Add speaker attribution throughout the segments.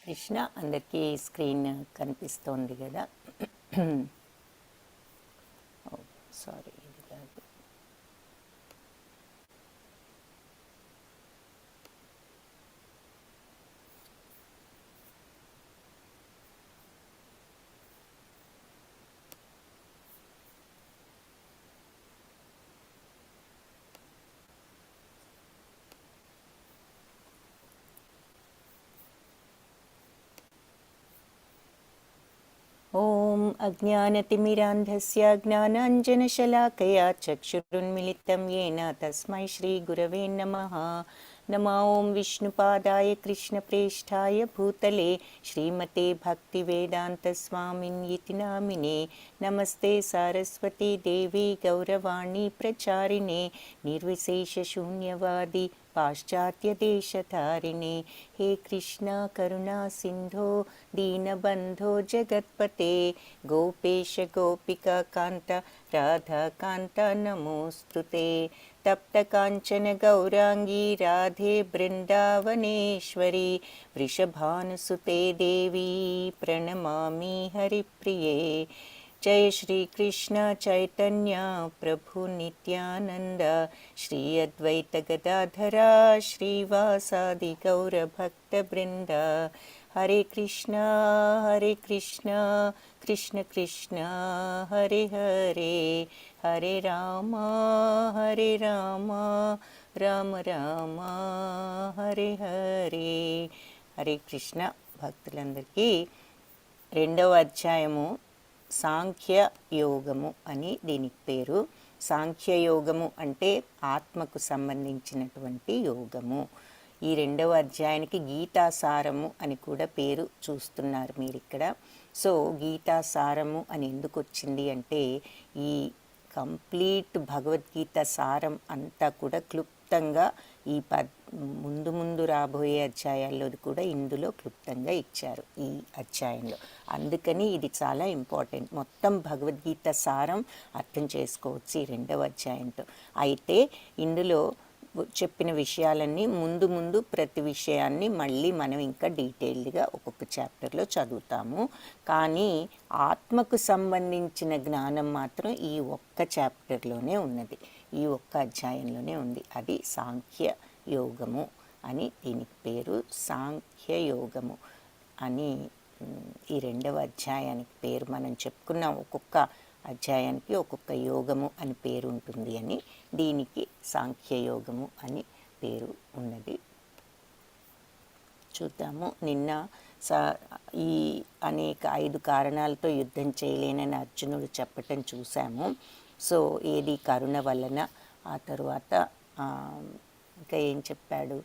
Speaker 1: కృష్ణ అందరికీ స్క్రీన్ కనిపిస్తోంది కదా. సారీ, ఇది కాదు. ఓం అజ్ఞానతిమిరాంధస్య జ్ఞానాంజనశలాకయా చక్షురున్మిళితం येन తస్మై శ్రీగురవే నమః. నమ ఓం విష్ణుపాదాయ కృష్ణప్రేష్ఠాయ భూతలే శ్రీమతే భక్తివేదాంతస్వామిన్యితి నామినే. నమస్తే సారస్వతీ దేవి గౌరవాణి ప్రచారిణే నిర్విశేషశూన్యవాది పాశ్చాత్యదేశధారిణే. హే కృష్ణ కరుణా సింధో దీనబంధో జగత్పతే గోపేశ గోపికా కాంత రాధాకాంత నమోస్తుతే. తప్త కాంచన గౌరాంగీ రాధే బృందావనేశ్వరి వృషభానుసుతే దేవి ప్రణమామి హరిప్రియే. జయ శ్రీ కృష్ణ చైతన్య ప్రభు నిత్యానంద శ్రీ అద్వైత గదాధర శ్రీవాసాది గౌరభక్త బృంద. హరే కృష్ణ కృష్ణ కృష్ణ హరే హరే, హరే రామ రామ రామ హరే హరే. హరే కృష్ణ. భక్తులందరికీ రెండవ అధ్యాయము సాంఖ్య యోగము అని దీనికి పేరు. సాంఖ్య యోగము అంటే ఆత్మకు సంబంధించినటువంటి యోగము. ఈ రెండవ అధ్యాయానికి గీతాసారము అని కూడా పేరు చూస్తున్నారు మీరు ఇక్కడ. సో గీతాసారము అని ఎందుకు వచ్చింది అంటే ఈ కంప్లీట్ భగవద్గీత సారం అంతా కూడా క్లుప్తంగా ఈ ముందు రాబోయే అధ్యాయాల్లో కూడా ఇందులో క్లుప్తంగా ఇచ్చారు ఈ అధ్యాయంలో. అందుకని ఇది చాలా ఇంపార్టెంట్. మొత్తం భగవద్గీత సారం అర్థం చేసుకోవచ్చు ఈ రెండవ అధ్యాయంతో. అయితే ఇందులో చెప్పిన విషయాలన్నీ ముందు ప్రతి విషయాన్ని మళ్ళీ మనం ఇంకా డీటెయిల్డ్గా ఒక్కొక్క చాప్టర్లో చదువుతాము. కానీ ఆత్మకు సంబంధించిన జ్ఞానం మాత్రం ఈ ఒక్క చాప్టర్లోనే ఉన్నది, ఈ ఒక్క అధ్యాయంలోనే ఉంది. అది సాంఖ్య యోగము అని దీనికి పేరు. సాంఖ్య యోగము అని ఈ రెండవ అధ్యాయానికి పేరు. మనం చెప్పుకున్నాం ఒక్కొక్క అధ్యాయానికి ఒక్కొక్క యోగము అని పేరు ఉంటుంది అని. దీనికి సాంఖ్య యోగము అని పేరు ఉన్నది. చూద్దాము. నిన్న ఈ అనేక 5 కారణాలతో యుద్ధం చేయలేనని అర్జునుడు చెప్పటం చూసాము. సో ఏది కరుణ వలన, ఆ తరువాత ఇంకా ఏం చెప్పాడు,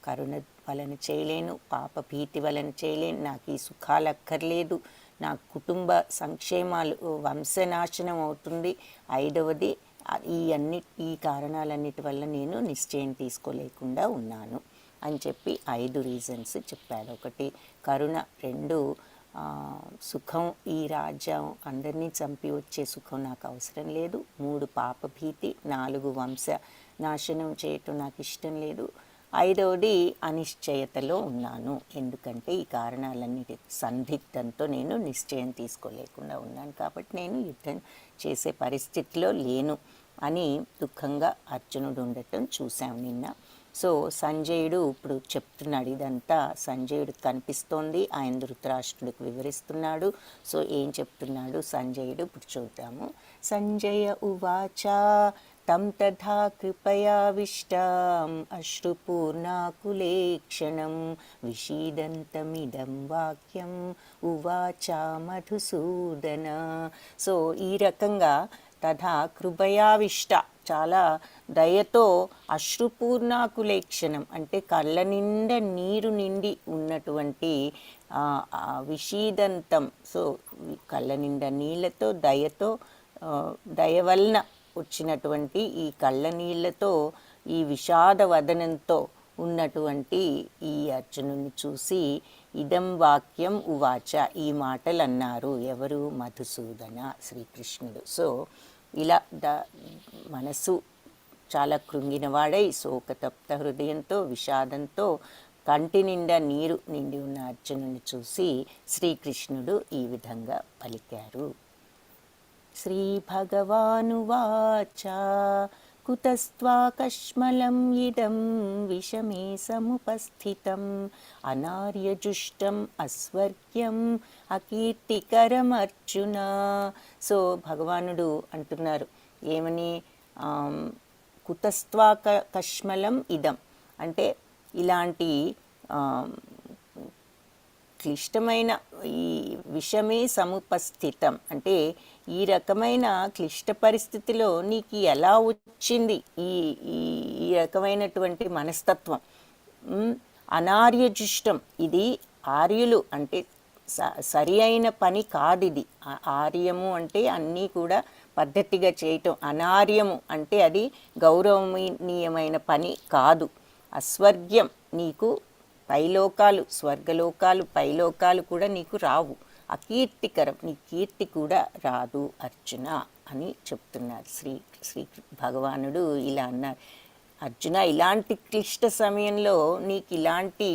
Speaker 1: కరుణ వలన చేయలేను, పాప భీతి వలన చేయలేను, నాకు ఈ సుఖాలు అక్కర్లేదు, నా కుటుంబ సంక్షేమాలు వంశనాశనం అవుతుంది, 5వది ఈ కారణాలన్నిటి వల్ల నేను నిశ్చయం తీసుకోలేకుండా ఉన్నాను అని చెప్పి 5 రీజన్స్ చెప్పాడు. 1 కరుణ, 2 సుఖం, ఈ రాజ్యం అందరినీ చంపి వచ్చే సుఖం నాకు అవసరం లేదు, 3 పాపభీతి, 4 వంశ నాశనం చేయటం నాకు ఇష్టం లేదు, 5వది అనిశ్చయతలో ఉన్నాను, ఎందుకంటే ఈ కారణాలన్నిటి సందిగ్ధంతో నేను నిశ్చయం తీసుకోలేకుండా ఉన్నాను, కాబట్టి నేను యుద్ధం చేసే పరిస్థితిలో లేను అని దుఃఖంగా అర్జునుడు ఉండటం చూసాం నిన్న. సో సంజయుడు ఇప్పుడు చెప్తున్నాడు, ఇదంతా సంజయుడికి కనిపిస్తోంది, ఆయన ధృతరాష్ట్రుడికి వివరిస్తున్నాడు. సో ఏం చెప్తున్నాడు సంజయుడు ఇప్పుడు చూద్దాము. సంజయ ఉవాచ తం తథా కృపయావిష్టాం అశ్రుపూర్ణాకులేక్షణం విషీదంతమిదం వాక్యం ఉవాచ మధుసూదన. సో ఈ రకంగా తథా కృపయావిష్ట, చాలా దయతో, అశ్రుపూర్ణాకులేక్షణం అంటే కళ్ళ నిండా నీరు నిండి ఉన్నటువంటి విషీదంతం. సో కళ్ళ నిండా నీళ్ళతో, దయతో, దయ వలన వచ్చినటువంటి ఈ కళ్ళ నీళ్లతో, ఈ విషాద వదనంతో ఉన్నటువంటి ఈ అర్జునుని చూసి ఇదం వాక్యం ఉవాచ, ఈ మాటలు అన్నారు. ఎవరు? మధుసూదన, శ్రీకృష్ణుడు. సో ఇలా మనసు చాలా కృంగినవాడై శోకతప్త హృదయంతో, విషాదంతో కంటి నిండా నీరు నిండి ఉన్న అర్జునుని చూసి శ్రీకృష్ణుడు ఈ విధంగా పలికారు. శ్రీ భగవానువాచ కుతస్త్వాకష్మలం ఇదం విషమే సముపస్థితం అనార్యజుష్టం అస్వర్గ్యం అకీర్తికరం అర్జున. సో భగవానుడు అంటున్నారు ఏమని, కుతస్త్వాకష్మలం ఇదం అంటే ఇలాంటి క్లిష్టమైన ఈ విషమే సముపస్థితం అంటే ఈ రకమైన క్లిష్ట పరిస్థితిలో నీకు ఎలా వచ్చింది ఈ ఈ రకమైనటువంటి మనస్తత్వం. అనార్యజుష్టం, ఇది ఆర్యులు అంటే సరి అయిన పని కాదు ఇది. ఆర్యము అంటే అన్నీ కూడా పద్ధతిగా చేయటం, అనార్యము అంటే అది గౌరవనీయమైన పని కాదు. అస్వర్గ్యం, నీకు పైలోకాలు, స్వర్గలోకాలు పైలోకాలు కూడా నీకు రావు. అకీర్తికరం, నీ కీర్తి కూడా రాదు అర్జున అని చెప్తున్నారు. శ్రీ భగవానుడు ఇలా అన్నారు, అర్జున ఇలాంటి క్లిష్ట సమయంలో నీకు ఇలాంటి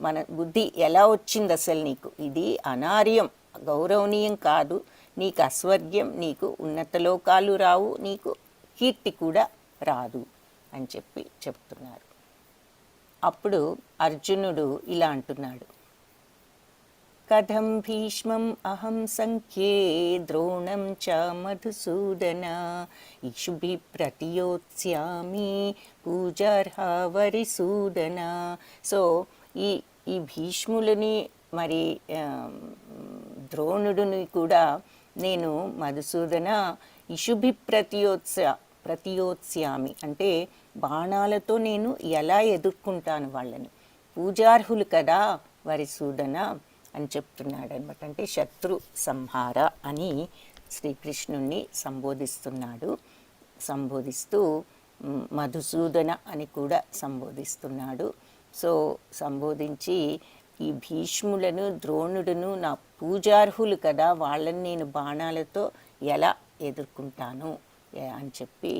Speaker 1: మన బుద్ధి ఎలా వచ్చింది అసలు నీకు? ఇది అనార్యం, గౌరవనీయం కాదు. నీకు అస్వర్గ్యం, నీకు ఉన్నత లోకాలు రావు, నీకు కీర్తి కూడా రాదు అని చెప్తున్నారు. అప్పుడు అర్జునుడు ఇలా అంటున్నాడు, కథం భీష్మం అహం సంఖ్యే ద్రోణం చ మధుసూదన ఇషుభి ప్రతియోత్స్యామి పూజార్హ వరిసూదన. సో ఈ భీష్ములని మరి ద్రోణుడిని కూడా నేను మధుసూదన ఇషుభి ప్రతియోత్స్యామి అంటే బాణాలతో నేను ఎలా ఎదుర్కొంటాను వాళ్ళని. పూజార్హులు కదా వరిసూదన అని చెప్తున్నాడు అనమాట. అంటే శత్రు సంహార అని శ్రీకృష్ణుణ్ణి సంబోధిస్తూ మధుసూదన అని కూడా సంబోధిస్తున్నాడు. సో సంబోధించి ఈ భీష్ములను ద్రోణుడును నా పూజార్హులు కదా, వాళ్ళని నేను బాణాలతో ఎలా ఎదుర్కొంటాను అని చెప్పి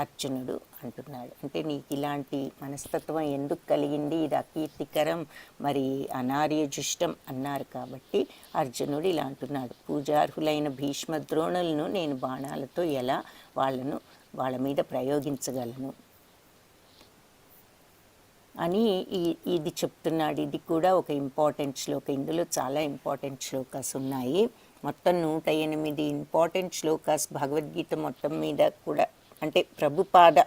Speaker 1: అర్జునుడు అంటున్నాడు. అంటే నీకు ఇలాంటి మనస్తత్వం ఎందుకు కలిగింది, ఇది అకీర్తికరం, మరి అనార్యజుష్టం అన్నారు కాబట్టి అర్జునుడు ఇలా అంటున్నాడు, పూజార్హులైన భీష్మ ద్రోణులను నేను బాణాలతో ఎలా వాళ్ళ మీద ప్రయోగించగలను అని ఇది చెప్తున్నాడు. ఇది కూడా ఒక ఇంపార్టెంట్ శ్లోక. ఇందులో చాలా ఇంపార్టెంట్ శ్లోకాస్ ఉన్నాయి. మొత్తం 108 ఇంపార్టెంట్ శ్లోకాస్ భగవద్గీత మొత్తం మీద కూడా. అంటే ప్రభుపాద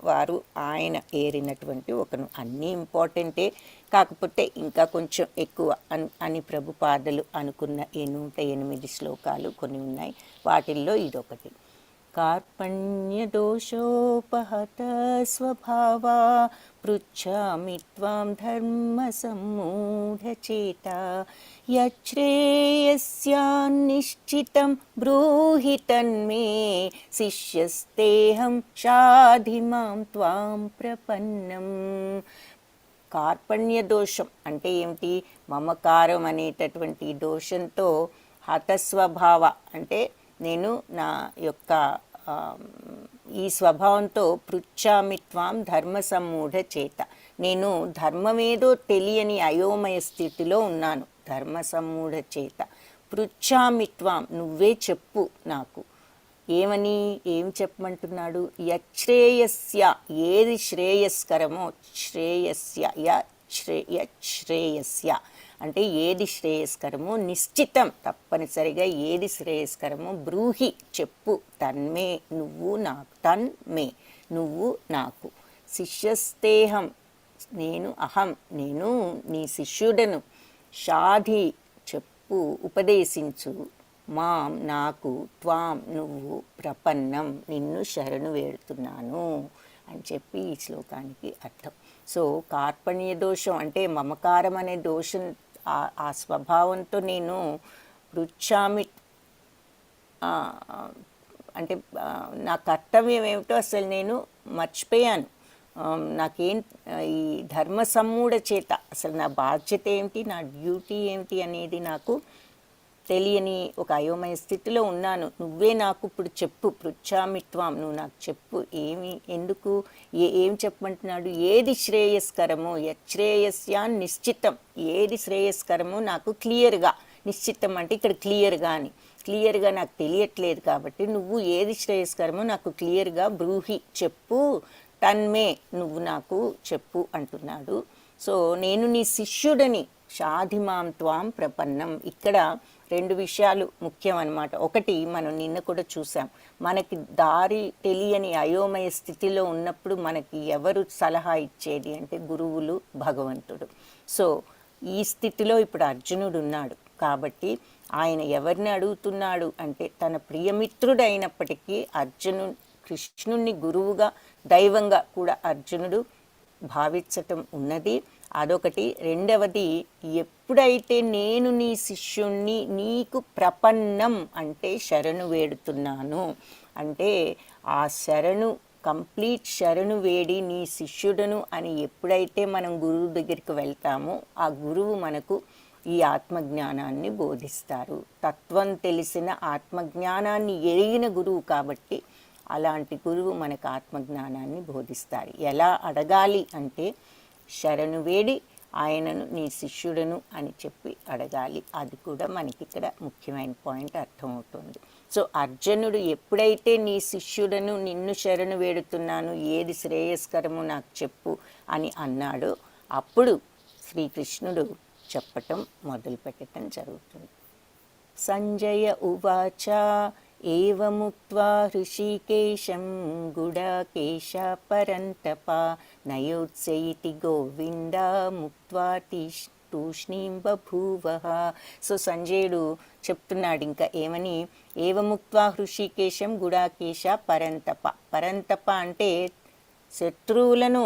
Speaker 1: వారు ఆయన ఏరినటువంటి ఒకను, అన్నీ ఇంపార్టెంటే, కాకపోతే ఇంకా కొంచెం ఎక్కువ అని ప్రభుపాదలు అనుకున్న ఈ 108 శ్లోకాలు కొన్ని ఉన్నాయి. వాటిల్లో ఇదొకటి. కార్పణ్యదోషోపహత స్వభావా పృచ్ఛామి త్వాం ధర్మ సమ్మూఢచేత యచ్ఛ్రేయస్యాన్నిశ్చితం బ్రూహి తన్మే శిష్యస్తేహం షాధి మాం త్వాం ప్రపన్నం. కార్పణ్య దోషం అంటే ఏమిటి? మమకారం అనేటటువంటి దోషంతో హతస్వభావ అంటే నేను నా యొక్క ఈ స్వభావంతో పృచ్ఛామి త్వాం ధర్మ సమ్మూఢ చేత, నేను ధర్మమేదో తెలియని అయోమయ స్థితిలో ఉన్నాను. ధర్మ సమ్మూఢ చేత పృచ్ఛామి త్వాం, నువ్వే చెప్పు నాకు. ఏం చెప్పమంటున్నాడు? యచ్ఛ్రేయస్య, ఏది శ్రేయస్కరమో, యచ్ఛ్రేయస్య అంటే ఏది శ్రేయస్కరమో, నిశ్చితం తప్పనిసరిగా ఏది శ్రేయస్కరమో, బ్రూహి చెప్పు, తన్మే నువ్వు నాకు, తన్మే నువ్వు నాకు, శిష్యస్తేహం నేను, అహం నేను నీ శిష్యుడను, షాధి చెప్పు ఉపదేశించు, మాం నాకు, త్వాం నువ్వు, ప్రపన్నం నిన్ను శరణు వేడుతున్నాను అని చెప్పి ఈ శ్లోకానికి అర్థం. సో కార్పణ్య దోషం అంటే మమకారం అనే దోషం, ఆ స్వభావంతో నేను పృచ్ఛామి అంటే నా కర్తవ్యం ఏమిటో అసలు నేను మర్చిపోయాను. నాకేం ఈ ధర్మ సమ్మూఢ చేత అసలు నా బాధ్యత ఏమిటి, నా డ్యూటీ ఏమిటి అనేది నాకు తెలియని ఒక అయోమయ స్థితిలో ఉన్నాను, నువ్వే నాకు ఇప్పుడు చెప్పు, పృచ్ఛామిత్వం, నువ్వు నాకు చెప్పు, ఎందుకు, ఏం చెప్పమంటున్నాడు, ఏది శ్రేయస్కరమో, యశ్రేయస్యాన్ నిశ్చితం, ఏది శ్రేయస్కరమో నాకు క్లియర్గా, నిశ్చితం అంటే ఇక్కడ క్లియర్గా నాకు తెలియట్లేదు కాబట్టి నువ్వు ఏది శ్రేయస్కరమో నాకు క్లియర్గా బ్రూహి చెప్పు, తన్మే నువ్వు నాకు చెప్పు అంటున్నాడు. సో నేను నీ శిష్యుడని, షాధిమాం త్వాం ప్రపన్నం. ఇక్కడ 2 విషయాలు ముఖ్యం అన్నమాట. ఒకటి, మనం నిన్న కూడా చూసాం, మనకి దారి తెలియని అయోమయ స్థితిలో ఉన్నప్పుడు మనకి ఎవరు సలహా ఇచ్చేది అంటే గురువులు, భగవంతుడు. సో ఈ స్థితిలో ఇప్పుడు అర్జునుడు ఉన్నాడు కాబట్టి ఆయన ఎవరిని అడుగుతున్నాడు అంటే తన ప్రియమిత్రుడైనప్పటికీ కృష్ణుణ్ణి గురువుగా, దైవంగా కూడా అర్జునుడు భావించటం ఉన్నది. అదొకటి. రెండవది, ఎప్పుడైతే నేను నీ శిష్యుణ్ణి నీకు ప్రపన్నం అంటే శరణు వేడుతున్నాను అంటే ఆ శరణు, కంప్లీట్ శరణు వేడి నీ శిష్యుడను అని ఎప్పుడైతే మనం గురువు దగ్గరికి వెళ్తామో ఆ గురువు మనకు ఈ ఆత్మజ్ఞానాన్ని బోధిస్తారు. తత్వం తెలిసిన ఆత్మజ్ఞానాన్ని ఎరిగిన గురువు కాబట్టి అలాంటి గురువు మనకు ఆత్మజ్ఞానాన్ని బోధిస్తారు. ఎలా అడగాలి అంటే శరణు వేడి ఆయనను నీ శిష్యుడను అని చెప్పి అడగాలి. అది కూడా మనకి ఇక్కడ ముఖ్యమైన పాయింట్ అర్థమవుతుంది. సో అర్జునుడు ఎప్పుడైతే నీ శిష్యుడను, నిన్ను శరణు వేడుతున్నాను, ఏది శ్రేయస్కరమో నాకు చెప్పు అని అన్నాడో అప్పుడు శ్రీకృష్ణుడు చెప్పటం మొదలుపెట్టడం జరుగుతుంది. సంజయ ఉవాచ ఏవముక్త్వా హృషీకేశం గుడాకేశ పరంతప నయోత్స్యయితి గోవింద ముక్త్వా తూష్ణీం బభూవః. సో సంజయుడు చెప్తున్నాడు ఇంకా ఏమని, ఏవముక్త్వా హృషీకేశం గుడాకేశ పరంతప. పరంతప అంటే శత్రువులను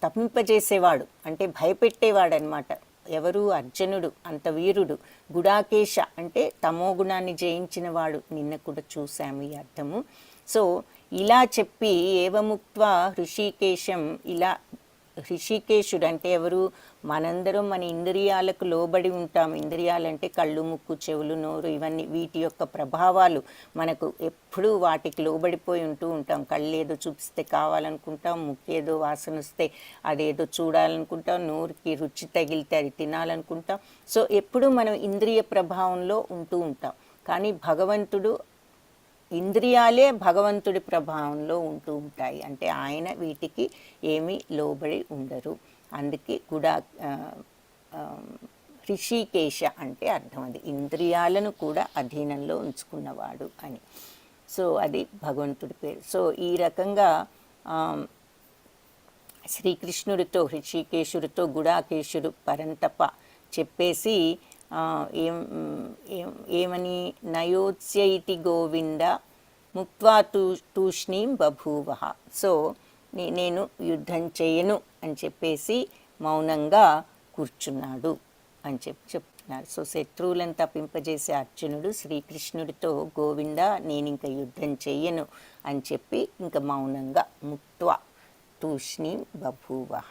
Speaker 1: తప్పింపజేసేవాడు, అంటే భయపెట్టేవాడు అనమాట. ఎవరు? అర్జునుడు, అంత వీరుడు. గుడాకేశ అంటే తమో గుణాన్ని జయించిన వాడు. నిన్న కూడా చూసాము ఈ అర్థము. సో ఇలా చెప్పి ఏవముక్త్వా హృషీకేశం, ఇలా హృషికేశుడు అంటే ఎవరు? మనందరం మన ఇంద్రియాలకు లోబడి ఉంటాం. ఇంద్రియాలంటే కళ్ళు, ముక్కు, చెవులు, నోరు, ఇవన్నీ వీటి యొక్క ప్రభావాలు మనకు ఎప్పుడూ వాటికి లోబడిపోయి ఉంటాం. కళ్ళు ఏదో చూపిస్తే కావాలనుకుంటాం, ముక్కు ఏదో వాసన వస్తే అదేదో చూడాలనుకుంటాం, నోరుకి రుచి తగిలితే అది తినాలనుకుంటాం. సో ఎప్పుడూ మనం ఇంద్రియ ప్రభావంలో ఉంటాం. కానీ భగవంతుడు, ఇంద్రియాలే భగవంతుడి ప్రభావంలో ఉంటాయి. అంటే ఆయన వీటికి ఏమీ లోబడి ఉండరు. అందుకే కూడా హృషికేశ అంటే అర్థం అది, ఇంద్రియాలను కూడా అధీనంలో ఉంచుకున్నవాడు అని. సో అది భగవంతుడి పేరు. సో ఈ రకంగా శ్రీకృష్ణుడితో, హృషికేశుడితో గుడాకేశుడు పరంతప చెప్పేసి ఏమని, నయోత్స్య ఇతి గోవింద ముక్త్వా తూష్ణీం బభూవః. సో నేను యుద్ధం చేయను అని చెప్పేసి మౌనంగా కూర్చున్నాడు అని చెప్తున్నారు. సో శత్రువులను తప్పింపజేసే అర్జునుడు శ్రీకృష్ణుడితో గోవింద నేను ఇంకా యుద్ధం చెయ్యను అని చెప్పి ఇంకా మౌనంగా ముక్త్వా తూష్ణీం బభూవః,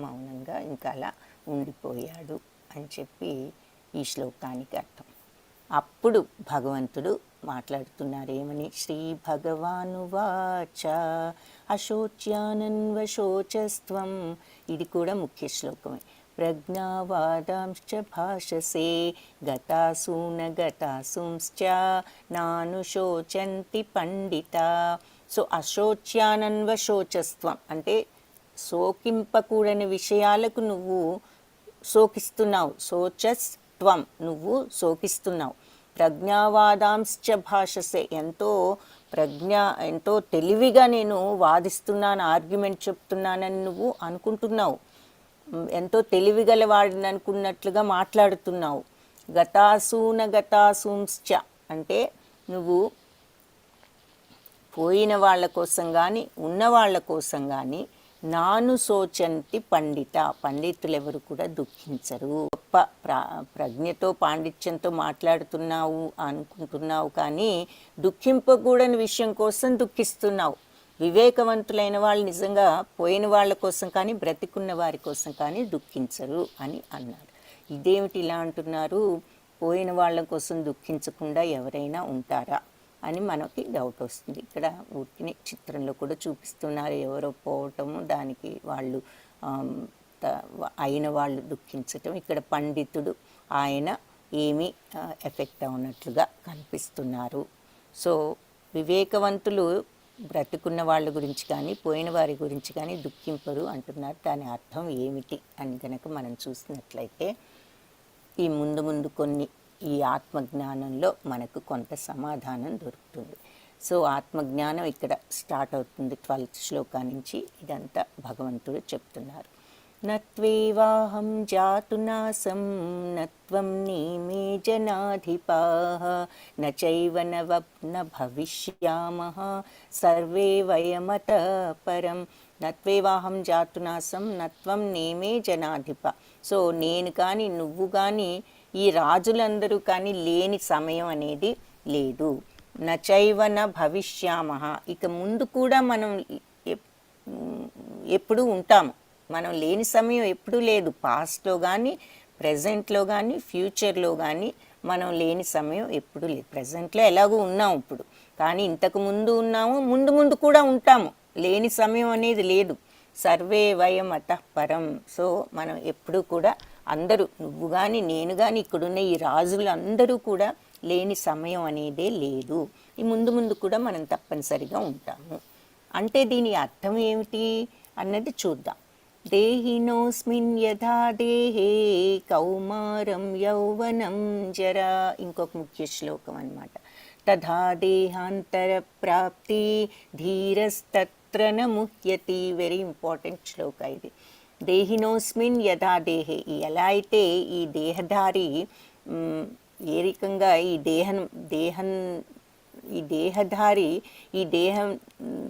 Speaker 1: మౌనంగా ఇంకా అలా ఉండిపోయాడు అని చెప్పి ఈ శ్లోకానికి అర్థం. అప్పుడు భగవంతుడు మాట్లాడుతున్నారు ఏమని, శ్రీ భగవానువాచ అశోచ్యానన్వశోచస్త్వం. ఇది కూడా ముఖ్య శ్లోకమే. ప్రజ్ఞావాదాంశ్చ భాషసే గతాసూన గతాసూంశ్చ నానుశోచంతి పండిత. సో అశోచ్యానన్వశోచస్త్వం అంటే శోకింపకూడని విషయాలకు నువ్వు శోకిస్తున్నావు, శోచస్త్వం నువ్వు శోకిస్తున్నావు. ప్రజ్ఞావాదాంశ్చ భాషసే ఎంతో తెలివిగా నేను వాదిస్తున్నాను, ఆర్గ్యుమెంట్ చెప్తున్నానని నువ్వు అనుకుంటున్నావు, ఎంతో తెలివిగల వాడిని అనుకున్నట్లుగా మాట్లాడుతున్నావు. గతాసూన గతాసూంశ్చ అంటే నువ్వు పోయిన వాళ్ళ కోసం కానీ ఉన్న వాళ్ళ కోసం కానీ నాను శోచంతి పండిత, పండితులు ఎవరు కూడా దుఃఖించరు. గొప్ప ప్రజ్ఞతో పాండిత్యంతో మాట్లాడుతున్నావు అనుకుంటున్నావు కానీ దుఃఖింపకూడని విషయం కోసం దుఃఖిస్తున్నావు. వివేకవంతులైన వాళ్ళు నిజంగా పోయిన వాళ్ళ కోసం కానీ బ్రతికున్న వారి కోసం కానీ దుఃఖించరు అని అన్నారు. ఇదేమిటి ఇలా అంటున్నారు? పోయిన వాళ్ళ కోసం దుఃఖించకుండా ఎవరైనా ఉంటారా అని మనకి డౌట్ వస్తుంది. ఇక్కడ ఊరికి చిత్రంలో కూడా చూపిస్తున్నారు, ఎవరో పోవటము, దానికి వాళ్ళు అయిన వాళ్ళు దుఃఖించటం. ఇక్కడ పండితుడు ఆయన ఏమీ ఎఫెక్ట్ అవునట్లుగా కనిపిస్తున్నారు. సో వివేకవంతులు బ్రతుకున్న వాళ్ళ గురించి కానీ పోయిన వారి గురించి కానీ దుఃఖింపరు అంటున్నారు. దాని అర్థం ఏమిటి అని కనుక మనం చూసినట్లయితే ఈ ముందు కొన్ని ఈ ఆత్మజ్ఞానంలో మనకు కొంత సమాధానం దొరుకుతుంది. సో ఆత్మజ్ఞానం ఇక్కడ స్టార్ట్ అవుతుంది 12th శ్లోకా నుంచి. ఇదంతా భగవంతుడు చెప్తున్నారు. నత్వేవాహం జాతు నాసం నత్వం నీమే జనాధిపాః నచైవ న భవిష్యామః సర్వే వయమతః పరం. నత్వేవాహం జాతు నాసం నత్వం నేమే జనాధిప. సో నేను కానీ నువ్వు కానీ ఈ రాజులందరూ కానీ లేని సమయం అనేది లేదు. నచైవ న భవిష్యామః, ఇక ముందు కూడా మనం ఎప్పుడూ ఉంటాము. మనం లేని సమయం ఎప్పుడూ లేదు. పాస్ట్లో కానీ ప్రజెంట్లో కానీ ఫ్యూచర్లో కానీ మనం లేని సమయం ఎప్పుడూ లేదు. ప్రజెంట్లో ఎలాగో ఉన్నాము ఇప్పుడు, కానీ ఇంతకు ముందు ఉన్నాము, ముందు కూడా ఉంటాము. లేని సమయం అనేది లేదు. సర్వే వయం అతః పరం. సో మనం ఎప్పుడూ కూడా అందరూ, నువ్వు కానీ నేను కానీ ఇక్కడున్న ఈ రాజులు అందరూ కూడా లేని సమయం అనేదే లేదు. ఈ ముందు కూడా మనం తప్పనిసరిగా ఉంటాము. అంటే దీని అర్థం ఏమిటి అన్నది చూద్దాం. దేహినోస్మిన్ యథా దేహే కౌమారం యౌవనం జరా, ఇంకొక ముఖ్య శ్లోకం అన్నమాట. తథా దేహాంతర ప్రాప్తి ధీరస్తత్ర న ముహ్యతి. వెరీ ఇంపార్టెంట్ శ్లోక ఇది. దేహినోస్మిన్ యథా దేహే, ఎలా అయితే ఈ దేహధారి ఏ రకంగా ఈ దేహధారి ఈ దేహం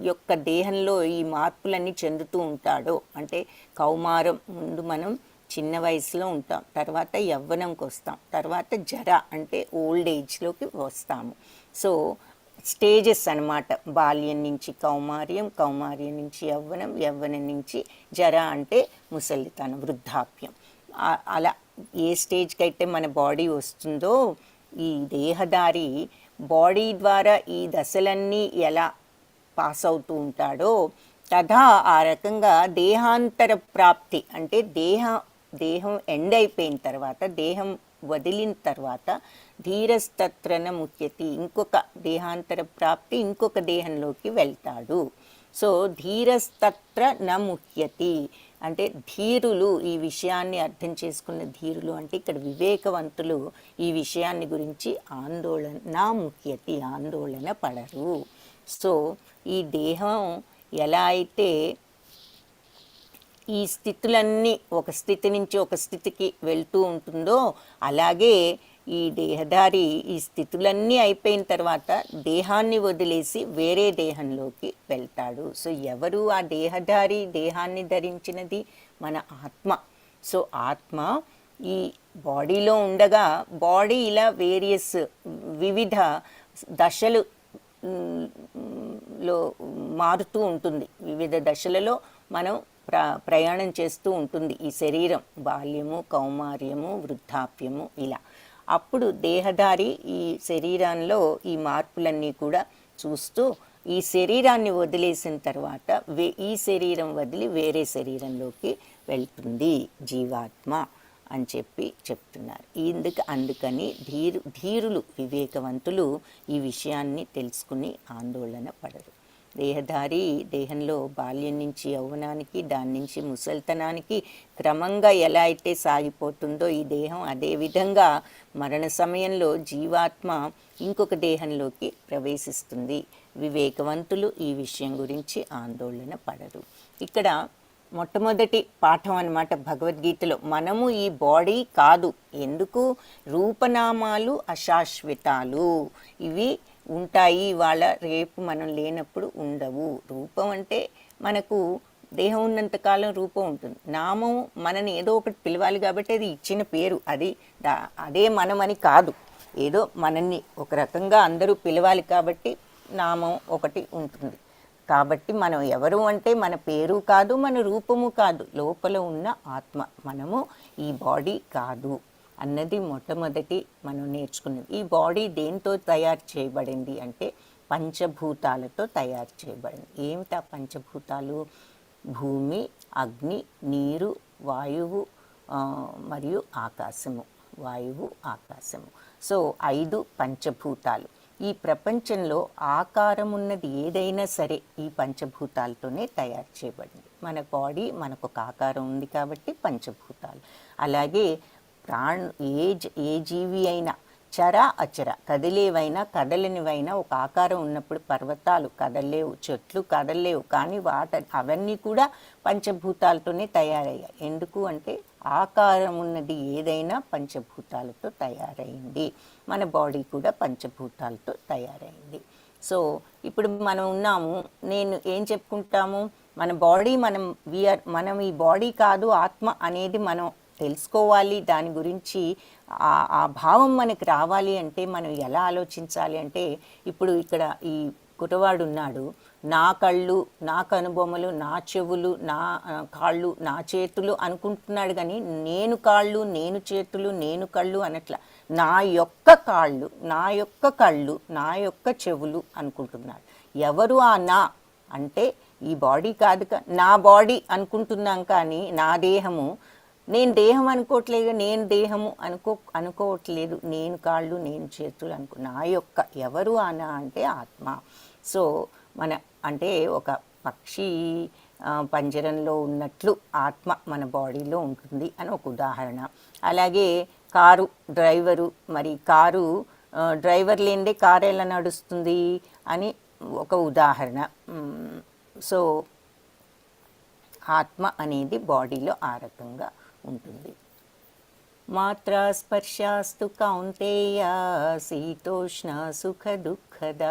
Speaker 1: యొక్క దేహంలో ఈ మార్పులన్నీ చెందుతూ ఉంటాడో, అంటే కౌమారం ముందు మనం చిన్న వయసులో ఉంటాం, తర్వాత యవ్వనంకి వస్తాం, తర్వాత జర అంటే ఓల్డ్ ఏజ్లోకి వస్తాము. సో స్టేజెస్ అన్నమాట. బాల్యం నుంచి కౌమార్యం, కౌమార్యం నుంచి యవ్వనం, యవ్వనం నుంచి జర అంటే ముసలితనం, వృద్ధాప్యం. అలా ఏ స్టేజ్కి అయితే మన బాడీ వస్తుందో ఈ దేహధారి బాడీ ద్వారా ఈ దశలన్నీ ఎలా పాస్ అవుతూ ఉంటాడో తథా ఆ రకంగా దేహాంతర ప్రాప్తి అంటే దేహం ఎండ్ అయిపోయిన తర్వాత, దేహం వదిలిన తర్వాత ధీరస్తత్రన ముఖ్యతి, ఇంకొక దేహాంతర ప్రాప్తి ఇంకొక దేహంలోకి వెళ్తాడు. సో ధీరస్తత్ర న ముఖ్యతి అంటే ధీరులు, ఈ విషయాన్ని అర్థం చేసుకున్న ధీరులు అంటే ఇక్కడ వివేకవంతులు ఈ విషయాన్ని గురించి ఆందోళన పడరు. సో ఈ దేహం ఎలా అయితే ఈ స్థితులన్నీ ఒక స్థితి నుంచి ఒక స్థితికి వెళ్తూ ఉంటుందో, అలాగే ఈ దేహధారి ఈ స్థితులన్నీ అయిపోయిన తర్వాత దేహాన్ని వదిలేసి వేరే దేహంలోకి వెళ్తాడు. సో ఎవరు ఆ దేహధారి? దేహాన్ని ధరించినది మన ఆత్మ. సో ఆత్మ ఈ బాడీలో ఉండగా బాడీ ఇలా వివిధ దశలు లో మారుతూ ఉంటుంది. వివిధ దశలలో మనం ప్రయాణం చేస్తూ ఉంటుంది ఈ శరీరం. బాల్యము, కౌమార్యము, వృద్ధాప్యము ఇలా. అప్పుడు దేహధారి ఈ శరీరంలో ఈ మార్పులన్నీ కూడా చూస్తూ ఈ శరీరాన్ని వదిలేసిన తర్వాత ఈ శరీరం వదిలి వేరే శరీరంలోకి వెళ్తుంది జీవాత్మ అని చెప్తున్నారు. అందుకని ధీరులు వివేకవంతులు ఈ విషయాన్ని తెలుసుకుని ఆందోళన పడరు. దేహధారి దేహంలో బాల్యం నుంచి యౌవనానికి, దాని నుంచి ముసలితనానికి క్రమంగా ఎలా అయితే సాగిపోతుందో ఈ దేహం, అదేవిధంగా మరణ సమయంలో జీవాత్మ ఇంకొక దేహంలోకి ప్రవేశిస్తుంది. వివేకవంతులు ఈ విషయం గురించి ఆందోళన పడరు. ఇక్కడ మొట్టమొదటి పాఠం అన్నమాట భగవద్గీతలో. మనము ఈ బాడీ కాదు. ఎందుకు? రూపనామాలు అశాశ్వతాలు, ఇవి ఉంటాయి వాళ్ళ, రేపు మనం లేనప్పుడు ఉండవు. రూపం అంటే మనకు దేహం ఉన్నంతకాలం రూపం ఉంటుంది. నామం మనని ఏదో ఒకటి పిలవాలి కాబట్టి అది ఇచ్చిన పేరు, అదే మనమని కాదు. ఏదో మనల్ని ఒక రకంగా అందరూ పిలవాలి కాబట్టి నామం ఒకటి ఉంటుంది. కాబట్టి మనం ఎవరు అంటే మన పేరు కాదు, మన రూపము కాదు, లోపల ఉన్న ఆత్మ. మనము ఈ బాడీ కాదు. అన్నది మొట్టమొదటి మనం నేర్చుకున్నది. ఈ బాడీ దేంతో తయారు చేయబడింది అంటే పంచభూతాలతో తయారు చేయబడింది. ఏమిటా పంచభూతాలు? భూమి, అగ్ని, నీరు, వాయువు మరియు ఆకాశము. వాయువు, ఆకాశము. సో 5 పంచభూతాలు. ఈ ప్రపంచంలో ఆకారం ఉన్నది ఏదైనా సరే ఈ పంచభూతాలతోనే తయారు చేయబడింది. మన బాడీ మనకు ఒక ఆకారం ఉంది కాబట్టి పంచభూతాలు. అలాగే ఏ జీవి అయినా చర అచర, కదిలేవైనా కదలనివైనా ఒక ఆకారం ఉన్నప్పుడు పర్వతాలు కదలలేవు, చెట్లు కదలలేవు, కానీ అవన్నీ కూడా పంచభూతాలతోనే తయారయ్యాయి. ఎందుకు అంటే ఆకారం ఉన్నది ఏదైనా పంచభూతాలతో తయారైంది. మన బాడీ కూడా పంచభూతాలతో తయారైంది. సో ఇప్పుడు మనం ఉన్నాము, నేను ఏం చెప్పుకుంటాము, మన బాడీ మనం ఈ బాడీ కాదు ఆత్మ అనేది మనం తెలుసుకోవాలి. దాని గురించి ఆ భావం మనకి రావాలి అంటే మనం ఎలా ఆలోచించాలి అంటే, ఇప్పుడు ఇక్కడ ఈ కుటవాడు ఉన్నాడు, నా కళ్ళు, నా కనుబొమ్మలు, నా చెవులు, నా కాళ్ళు, నా చేతులు అనుకుంటున్నాడు, కానీ నేను కాళ్ళు, నేను చేతులు, నేను కళ్ళు అనట్లా. నా యొక్క కాళ్ళు, నా యొక్క కళ్ళు, నా యొక్క చెవులు అనుకుంటున్నాడు. ఎవరు ఆ నా అంటే ఈ బాడీ కాదు, నా బాడీ అనుకుంటున్నాం, కానీ నా దేహము, నేను దేహం అనుకోవట్లేదు, నేను దేహము అనుకోవట్లేదు, నేను కాళ్ళు, నేను చేతులు నా యొక్క. ఎవరు అనా అంటే ఆత్మ. సో అంటే ఒక పక్షి పంజరంలో ఉన్నట్లు ఆత్మ మన బాడీలో ఉంటుంది అని ఒక ఉదాహరణ. అలాగే కారు డ్రైవరు, మరి కారు డ్రైవర్ లేనిదే కారు ఎలా నడుస్తుంది అని ఒక ఉదాహరణ. సో ఆత్మ అనేది బాడీలో ఆ రకంగా ఉంటుంది. మాత్రా స్పర్శాస్తు కౌంతేయ శీతోష్ణ సుఖ దుఃఖద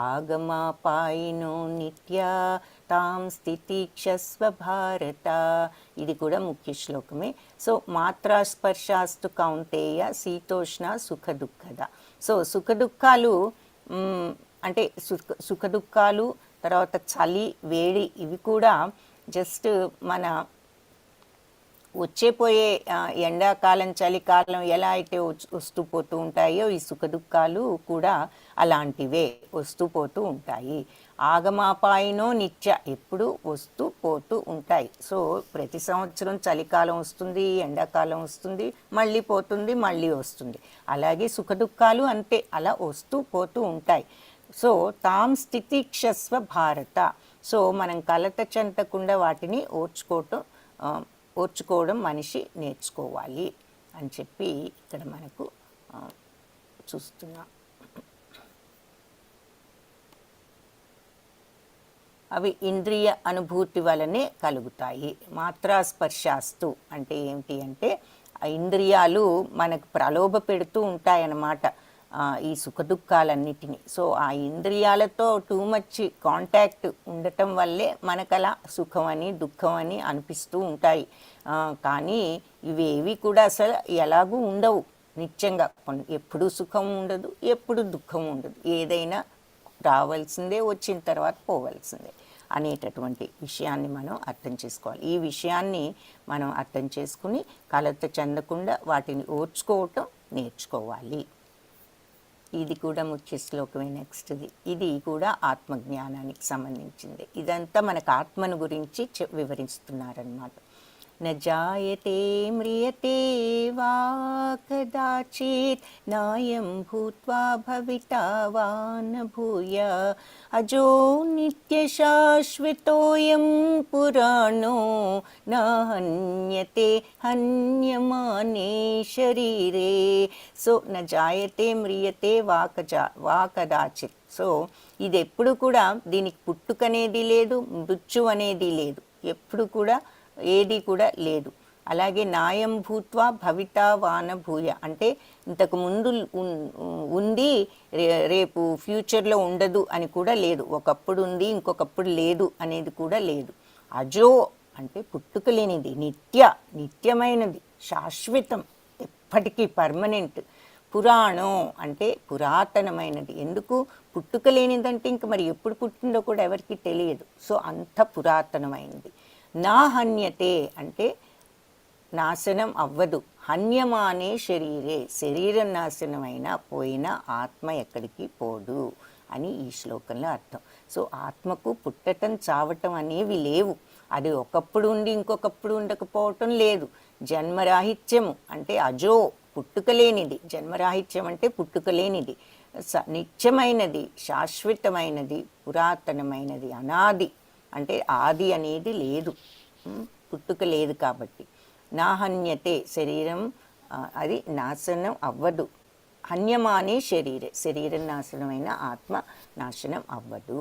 Speaker 1: ఆగమాపాయినో నిత్య తాం స్థితిక్షస్వ భారత. ఇది కూడా ముఖ్య శ్లోకమే. సో మాత్రా స్పర్శాస్తు కౌంతేయ శీతోష్ణ సుఖ దుఃఖద. సో సుఖ దుఃఖాలు అంటే సుఖ దుఃఖాలు, తర్వాత చలి, వేడి, ఇవి కూడా జస్ట్ మన వచ్చేపోయే ఎండాకాలం, చలికాలం ఎలా అయితే వస్తూ పోతూ ఉంటాయో ఈ సుఖ దుఃఖాలు కూడా అలాంటివే, వస్తూ పోతూ ఉంటాయి. ఆగమాపాయినో నిత్య, ఎప్పుడు వస్తూ పోతూ ఉంటాయి. సో ప్రతి సంవత్సరం చలికాలం వస్తుంది, ఎండాకాలం వస్తుంది, మళ్ళీ పోతుంది, మళ్ళీ వస్తుంది. అలాగే సుఖ దుఃఖాలు అంతే, అలా వస్తూ పోతూ ఉంటాయి. సో తాం స్థితిక్షస్వ భారత. సో మనం కలత చెందకుండా వాటిని ఓర్చుకోవడం మనిషి నేర్చుకోవాలి అని చెప్పి ఇక్కడ మనకు చూస్తున్నాం. అవి ఇంద్రియ అనుభూతి వలనే కలుగుతాయి. మాత్రా స్పర్శాస్తు అంటే ఏమిటి అంటే ఆ ఇంద్రియాలు మనకు ప్రలోభ పెడుతూ ఉంటాయన్నమాట ఈ సుఖ దుఃఖాలన్నిటినీ. సో ఆ ఇంద్రియాలతో టూ మచ్ కాంటాక్ట్ ఉండటం వల్లే మనకలా సుఖం అని దుఃఖం అని అనిపిస్తూ ఉంటాయి. కానీ ఇవేవి కూడా అసలు ఎలాగూ ఉండవు నిత్యంగా. ఎప్పుడు సుఖం ఉండదు, ఎప్పుడు దుఃఖం ఉండదు. ఏదైనా రావాల్సిందే, వచ్చిన తర్వాత పోవాల్సిందే అనేటటువంటి విషయాన్ని మనం అర్థం చేసుకోవాలి. ఈ విషయాన్ని మనం అర్థం చేసుకుని కలత చెందకుండా వాటిని ఓర్చుకోవటం నేర్చుకోవాలి. ఇది కూడా ముఖ్య శ్లోకమే నెక్స్ట్ది. ఇది కూడా ఆత్మజ్ఞానానికి సంబంధించింది. ఇదంతా మనకు ఆత్మను గురించి వివరిస్తున్నారన్నమాట. न जायते म्रियते वा कदाचित् नायं भूत्वा भविता वा न भूय अजो नित्यशाश्वतोऽयं पुराणो न हन्यते हन्यमाने शरीरे. సో न जायते म्रियते వా కదాచిత్. సో ఇది ఎప్పుడు కూడా దీనికి పుట్టుకనేది లేదు, మృత్యు అనేది లేదు, ఎప్పుడు కూడా ఏది కూడా లేదు. అలాగే నాయం భూత్వా భవితా వాన భూయ అంటే ఇంతకు ముందు ఉంది, రేపు ఫ్యూచర్లో ఉండదు అని కూడా లేదు. ఒకప్పుడు ఉంది, ఇంకొకప్పుడు లేదు అనేది కూడా లేదు. అజో అంటే పుట్టుక లేనిది, నిత్యమైనది, శాశ్వతం, ఎప్పటికీ పర్మనెంట్. పురాణం అంటే పురాతనమైనది. ఎందుకు పుట్టుక లేనిదంటే ఇంక మరి ఎప్పుడు పుట్టిందో కూడా ఎవరికి తెలియదు. సో అంత పురాతనమైనది. నా హన్యతే అంటే నాశనం అవ్వదు, హన్యమానే శరీరే, శరీరం నాశనమైన పోయిన ఆత్మ ఎక్కడికి పోదు అని ఈ శ్లోకంలో అర్థం. సో ఆత్మకు పుట్టటం చావటం అనేవి లేవు. అది ఒకప్పుడు ఉండి ఇంకొకప్పుడు ఉండకపోవటం లేదు. జన్మరాహిత్యము అంటే అజో, పుట్టుకలేనిది. జన్మరాహిత్యం అంటే పుట్టుకలేనిది, నిత్యమైనది, శాశ్వతమైనది, పురాతనమైనది, అనాది అంటే ఆది అనేది లేదు, పుట్టుక లేదు. కాబట్టి నాహన్యతే, శరీరం అది నాశనం అవ్వదు. హన్యమానే శరీరే, శరీరం నాశనమైన ఆత్మ నాశనం అవ్వదు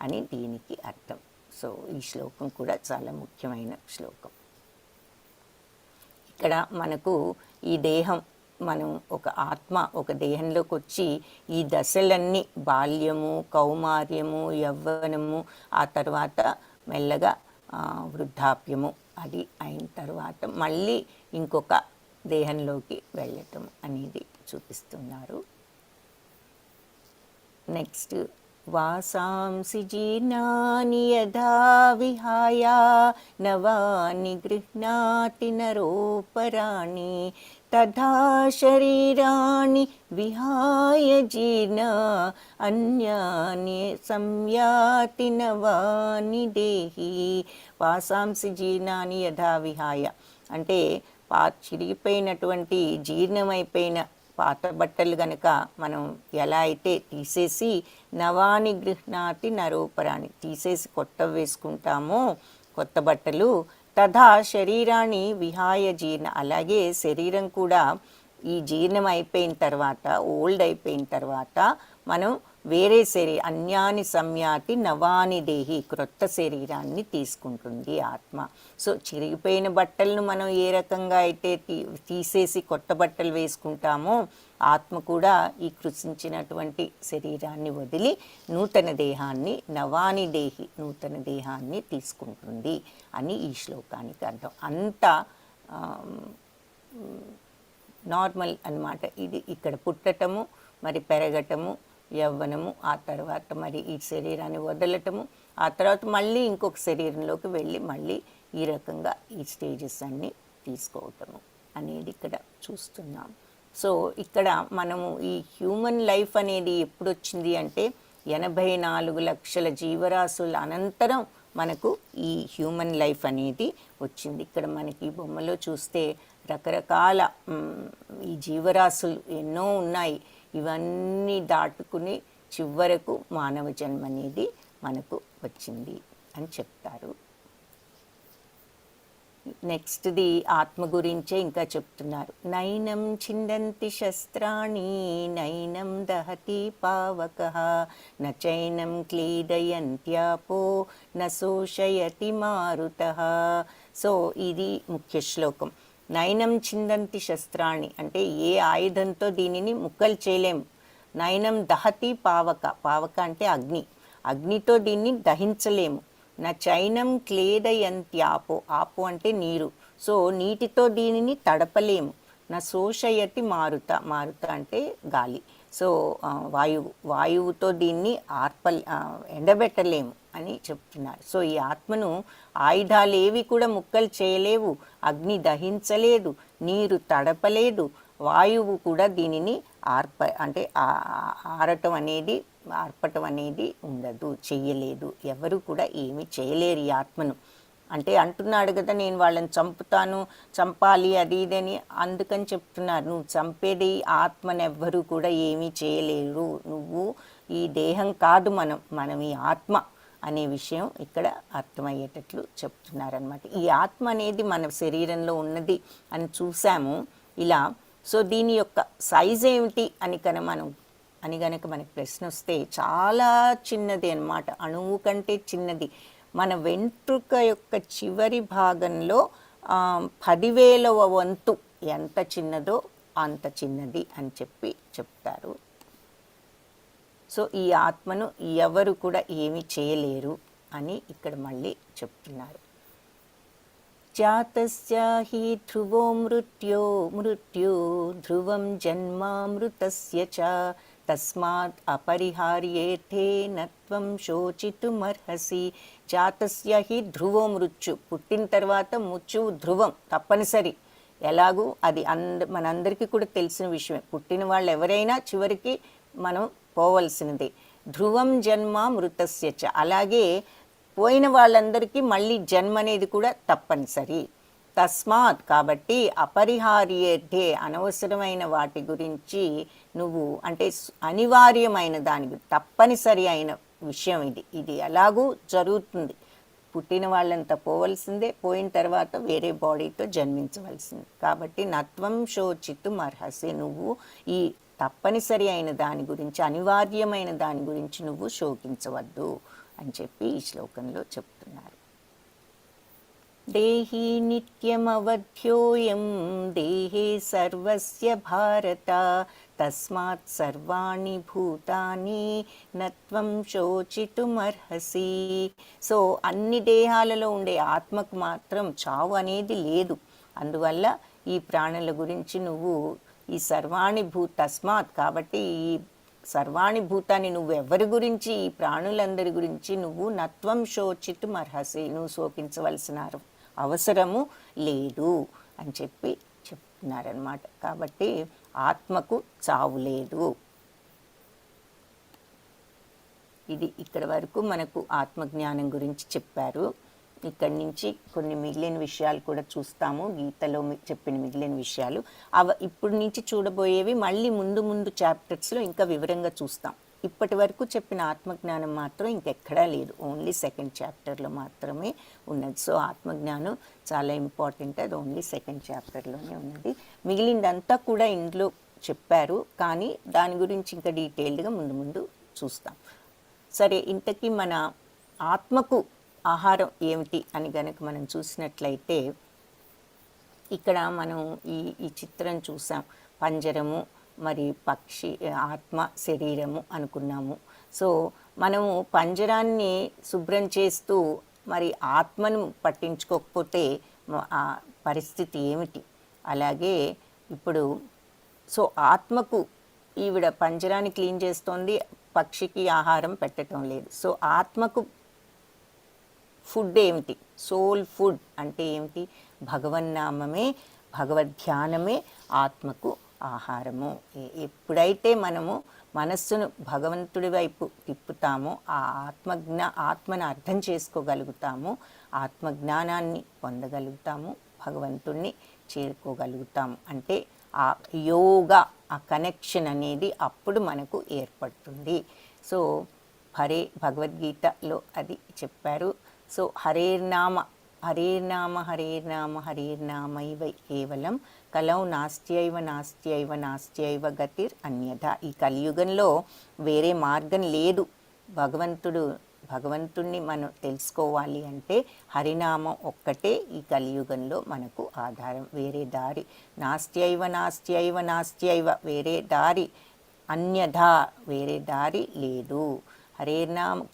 Speaker 1: అని దీనికి అర్థం. సో ఈ శ్లోకం కూడా చాలా ముఖ్యమైన శ్లోకం. ఇక్కడ మనకు ఈ దేహం, మనం ఒక ఆత్మ ఒక దేహంలోకి వచ్చి ఈ దశలన్నీ బాల్యము, కౌమార్యము, యవ్వనము, ఆ తర్వాత మెల్లగా వృద్ధాప్యము, అది అయిన తర్వాత మళ్ళీ ఇంకొక దేహంలోకి వెళ్ళటం అనేది చూపిస్తున్నారు. నెక్స్ట్, వాసాంసి జీర్ణాని యథా విహాయ నవాని గృహ్ణాతి నరోపరాణి తథా శరీరాణి విహాయ జీర్ణ అన్యాని సంయాతి నవాని దేహి. వాసాంసి జీర్ణాని యథా విహాయ అంటే చిరిగిపోయినటువంటి జీర్ణమైపోయిన పాత బట్టలు గనక మనం ఎలా అయితే తీసేసి నవాని గృహ్ణాతి నరోపరాణి, తీసేసి కొత్త వేసుకుంటామో కొత్త బట్టలు, తథా శరీరాన్ని విహాయ జీర్ణ, అలాగే శరీరం కూడా ఈ జీర్ణం అయిపోయిన తర్వాత, ఓల్డ్ అయిపోయిన తర్వాత మనం వేరే అన్యాని సంయాతి నవాని దేహి, క్రొత్త శరీరాన్ని తీసుకుంటుంది ఆత్మ. సో చిరిగిపోయిన బట్టలను మనం ఏ రకంగా అయితే తీసేసి కొత్త బట్టలు వేసుకుంటామో, ఆత్మ కూడా ఈ కృషించినటువంటి శరీరాన్ని వదిలి నూతన దేహాన్ని, నవాని దేహి, నూతన దేహాన్ని తీసుకుంటుంది అని ఈ శ్లోకానికి అర్థం. అంత నార్మల్ అన్నమాట ఇది. ఇక్కడ పుట్టటము, మరి పెరగటము, యవ్వనము, ఆ తర్వాత మరి ఈ శరీరాన్ని వదలటము, ఆ తర్వాత మళ్ళీ ఇంకొక శరీరంలోకి వెళ్ళి మళ్ళీ ఈ రకంగా ఈ స్టేజెస్ అన్నీ తీసుకోవటము అనేది ఇక్కడ చూస్తున్నాం. సో ఇక్కడ మనము ఈ హ్యూమన్ లైఫ్ అనేది ఎప్పుడు వచ్చింది అంటే 84 లక్షల జీవరాశుల అనంతరం మనకు ఈ హ్యూమన్ లైఫ్ అనేది వచ్చింది. ఇక్కడ మనకి ఈ బొమ్మలో చూస్తే రకరకాల ఈ జీవరాశులు ఎన్నో ఉన్నాయి. ఇవన్నీ దాటుకుని చివరకు మానవ జన్మ అనేది మనకు వచ్చింది అని చెప్తారు. నెక్స్ట్ది ఆత్మ గురించే ఇంకా చెప్తున్నారు. నైనం ఛిందంతి శస్త్రాణి నైనం దహతి పావకః నచైనం క్లీదయంత్యాపో నశోషయతి మారుతః. సో ఇది ముఖ్య శ్లోకం. నైనం ఛిందంతి శస్త్రాణి అంటే ఏ ఆయుధంతో దీనిని ముక్కలు చేయలేము. నైనం దహతి పావక, పావక అంటే అగ్ని, అగ్నితో దీన్ని దహించలేము. నా చైనం క్లేదయంత్యాపో, ఆపో అంటే నీరు, సో నీటితో దీనిని తడపలేము. నా శోషయతి మారుత, మారుత అంటే గాలి, సో వాయువుతో దీన్ని ఎండబెట్టలేము అని చెప్తున్నారు. సో ఈ ఆత్మను ఆయుధాలు ఏవి కూడా ముక్కలు చేయలేవు, అగ్ని దహించలేదు, నీరు తడపలేదు, వాయువు కూడా దీనిని ఆర్పటం అనేది ఉండదు, చెయ్యలేదు. ఎవరు కూడా ఏమీ చేయలేరు ఈ ఆత్మను. అంటే అంటున్నాడు కదా, నేను వాళ్ళని చంపాలి అది ఇదని, అందుకని చెప్తున్నారు. నువ్వు చంపేది ఆత్మను, ఎవ్వరూ కూడా ఏమీ చేయలేరు. నువ్వు ఈ దేహం కాదు, మనం ఈ ఆత్మ అనే విషయం ఇక్కడ అర్థమయ్యేటట్లు చెప్తున్నారనమాట. ఈ ఆత్మ అనేది మన శరీరంలో ఉన్నది అని చూసాము ఇలా. సో దీని యొక్క సైజ్ ఏమిటి అని గనక మనకి ప్రశ్న వస్తే చాలా చిన్నది అన్నమాట, అణువు కంటే చిన్నది. మన వెంట్రుక యొక్క చివరి భాగంలో 10,000వ వంతు ఎంత చిన్నదో అంత చిన్నది అని చెప్తారు. సో ఈ ఆత్మను ఎవరు కూడా ఏమీ చేయలేరు అని ఇక్కడ మళ్ళీ చెప్తున్నారు. జాతస్య హి ధ్రువో మృత్యు ధ్రువం జన్మామృతస్య చ తస్మాత్ అపరిహార్యేథే నత్వం శోచితుమర్హసి. జాతస్య హి ధ్రువో మృత్యు, పుట్టిన తర్వాత మృత్యువు ధ్రువం, తప్పనిసరి. ఎలాగూ అది మనందరికీ కూడా తెలిసిన విషయమే. పుట్టిన వాళ్ళు ఎవరైనా చివరికి మనం పోవలసినదే. ధ్రువం జన్మ మృతస్య చ, అలాగే పోయిన వాళ్ళందరికీ మళ్ళీ జన్మ అనేది కూడా తప్పనిసరి. తస్మాత్, కాబట్టి అపరిహార్యేర్థే, అనవసరమైన వాటి గురించి నువ్వు, అంటే అనివార్యమైన దానికి తప్పనిసరి అయిన విషయం ఇది ఎలాగూ జరుగుతుంది. పుట్టిన వాళ్ళంతా పోవలసిందే, పోయిన తర్వాత వేరే బాడీతో జన్మించవలసింది. కాబట్టి నత్వం శోచితుం అర్హసి, నువ్వు ఈ తప్పనిసరి అయిన దాని గురించి, అనివార్యమైన దాని గురించి నువ్వు శోకించవద్దు అని చెప్పి ఈ శ్లోకంలో చెప్తున్నారు. దేహి నిత్యమవధ్యోయం దేహే సర్వస్య భారత తస్మాత్ సర్వాణి భూతాని నత్వం శోచితుమర్హసి. సో అన్ని దేహాలలో ఉండే ఆత్మకు మాత్రం చావు అనేది లేదు. అందువల్ల ఈ ప్రాణుల గురించి నువ్వు ఈ సర్వాణి తస్మాత్, కాబట్టి ఈ సర్వాణి భూతాన్ని, నువ్వెవరి గురించి, ఈ ప్రాణులందరి గురించి నువ్వు నత్వం శోచితుమర్హసి, నువ్వు శోకించవలసిన అవసరము లేదు అని చెప్పి చెప్తున్నారనమాట. కాబట్టి ఆత్మకు చావు లేదు. ఇది ఇక్కడ వరకు మనకు ఆత్మజ్ఞానం గురించి చెప్పారు. ఇక్కడి నుంచి కొన్ని మిగిలిన విషయాలు కూడా చూస్తాము, గీతలో చెప్పిన మిగిలిన విషయాలు. ఇప్పుడు నుంచి చూడబోయేవి మళ్ళీ ముందు చాప్టర్స్లో ఇంకా వివరంగా చూస్తాం. ఇప్పటి వరకు చెప్పిన ఆత్మజ్ఞానం మాత్రం ఇంకెక్కడా లేదు, ఓన్లీ సెకండ్ చాప్టర్లో మాత్రమే ఉన్నది. సో ఆత్మజ్ఞానం చాలా ఇంపార్టెంట్, అది ఓన్లీ సెకండ్ చాప్టర్లోనే ఉన్నది. మిగిలిందంతా కూడా ఇందులో చెప్పారు, కానీ దాని గురించి ఇంకా డీటెయిల్డ్గా ముందు చూస్తాం. సరే, ఇంతకీ మన ఆత్మకు ఆహారం ఏమిటి అని కనుక మనం చూసినట్లయితే, ఇక్కడ మనం ఈ చిత్రం చూసాం. పంజరము, మరి పక్షి, ఆత్మ, శరీరము అనుకున్నాము. సో మనము పంజరాన్ని శుభ్రం చేస్తూ మరి ఆత్మను పట్టించుకోకపోతే ఆ పరిస్థితి ఏమిటి? అలాగే ఇప్పుడు సో ఆత్మకు ఈవిడ పంజరాన్ని క్లీన్ చేస్తోంది, పక్షికి ఆహారం పెట్టడం లేదు. సో ఆత్మకు ఫుడ్ ఏమిటి? సోల్ ఫుడ్ అంటే ఏమిటి? భగవన్నామమే, భగవద్ధ్యానమే ఆత్మకు ఆహారము. ఎప్పుడైతే మనము మనస్సును భగవంతుడి వైపు తిప్పుతామో, ఆ ఆత్మను అర్థం చేసుకోగలుగుతాము, ఆత్మజ్ఞానాన్ని పొందగలుగుతాము, భగవంతుణ్ణి చేరుకోగలుగుతాము. అంటే ఆ యోగా, ఆ కనెక్షన్ అనేది అప్పుడు మనకు ఏర్పడుతుంది. సో భగవద్గీతలో అది చెప్పారు. సో హరేర్నామ హరేర్నామ హరేర్నామ హరేర్నామైవ కేవలం కలౌ నాస్త్యైవ నాస్త్యైవ నాస్త్యైవ గతిర్ అన్యథ. ఈ కలియుగంలో వేరే మార్గం లేదు. భగవంతుణ్ణి మనం తెలుసుకోవాలి అంటే హరినామం ఒక్కటే ఈ కలియుగంలో మనకు ఆధారం. వేరే దారి నాస్త్యైవ నాస్త్యైవ నాస్త్యైవ, వేరే దారి, అన్యథా వేరే దారి లేదు.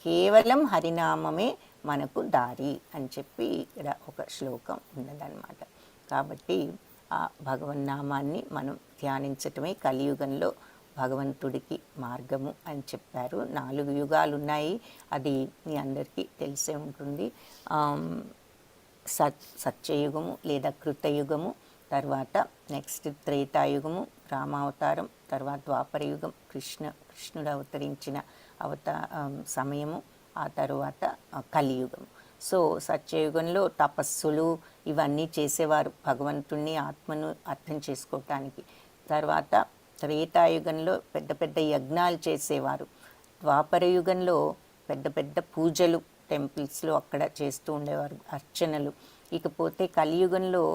Speaker 1: కేవలం హరినామమే మనకు దారి అని చెప్పి ఇక్కడ ఒక శ్లోకం ఉన్నదన్నమాట. కాబట్టి ఆ భగవన్నామాన్ని మనం ధ్యానించటమే కలియుగంలో భగవంతుడికి మార్గము అని చెప్పారు. 4 యుగాలు ఉన్నాయి, అది మీ అందరికీ తెలిసే ఉంటుంది. సత్యయుగము లేదా కృతయుగము, తర్వాత నెక్స్ట్ త్రేతాయుగము, రామావతారం, తర్వాత ద్వాపరయుగం, కృష్ణుడు అవతరించిన సమయము, ఆ తరువాత కలియుగం. సో సత్యయుగంలో తపస్సులు ఇవన్నీ చేసేవారు భగవంతుణ్ణి, ఆత్మను అర్థం చేసుకోవటానికి. తర్వాత త్రేతాయుగంలో పెద్ద పెద్ద యజ్ఞాలు చేసేవారు. ద్వాపరయుగంలో పెద్ద పెద్ద పూజలు టెంపుల్స్లో అక్కడ చేస్తూ ఉండేవారు, అర్చనలు. ఇకపోతే కలియుగంలో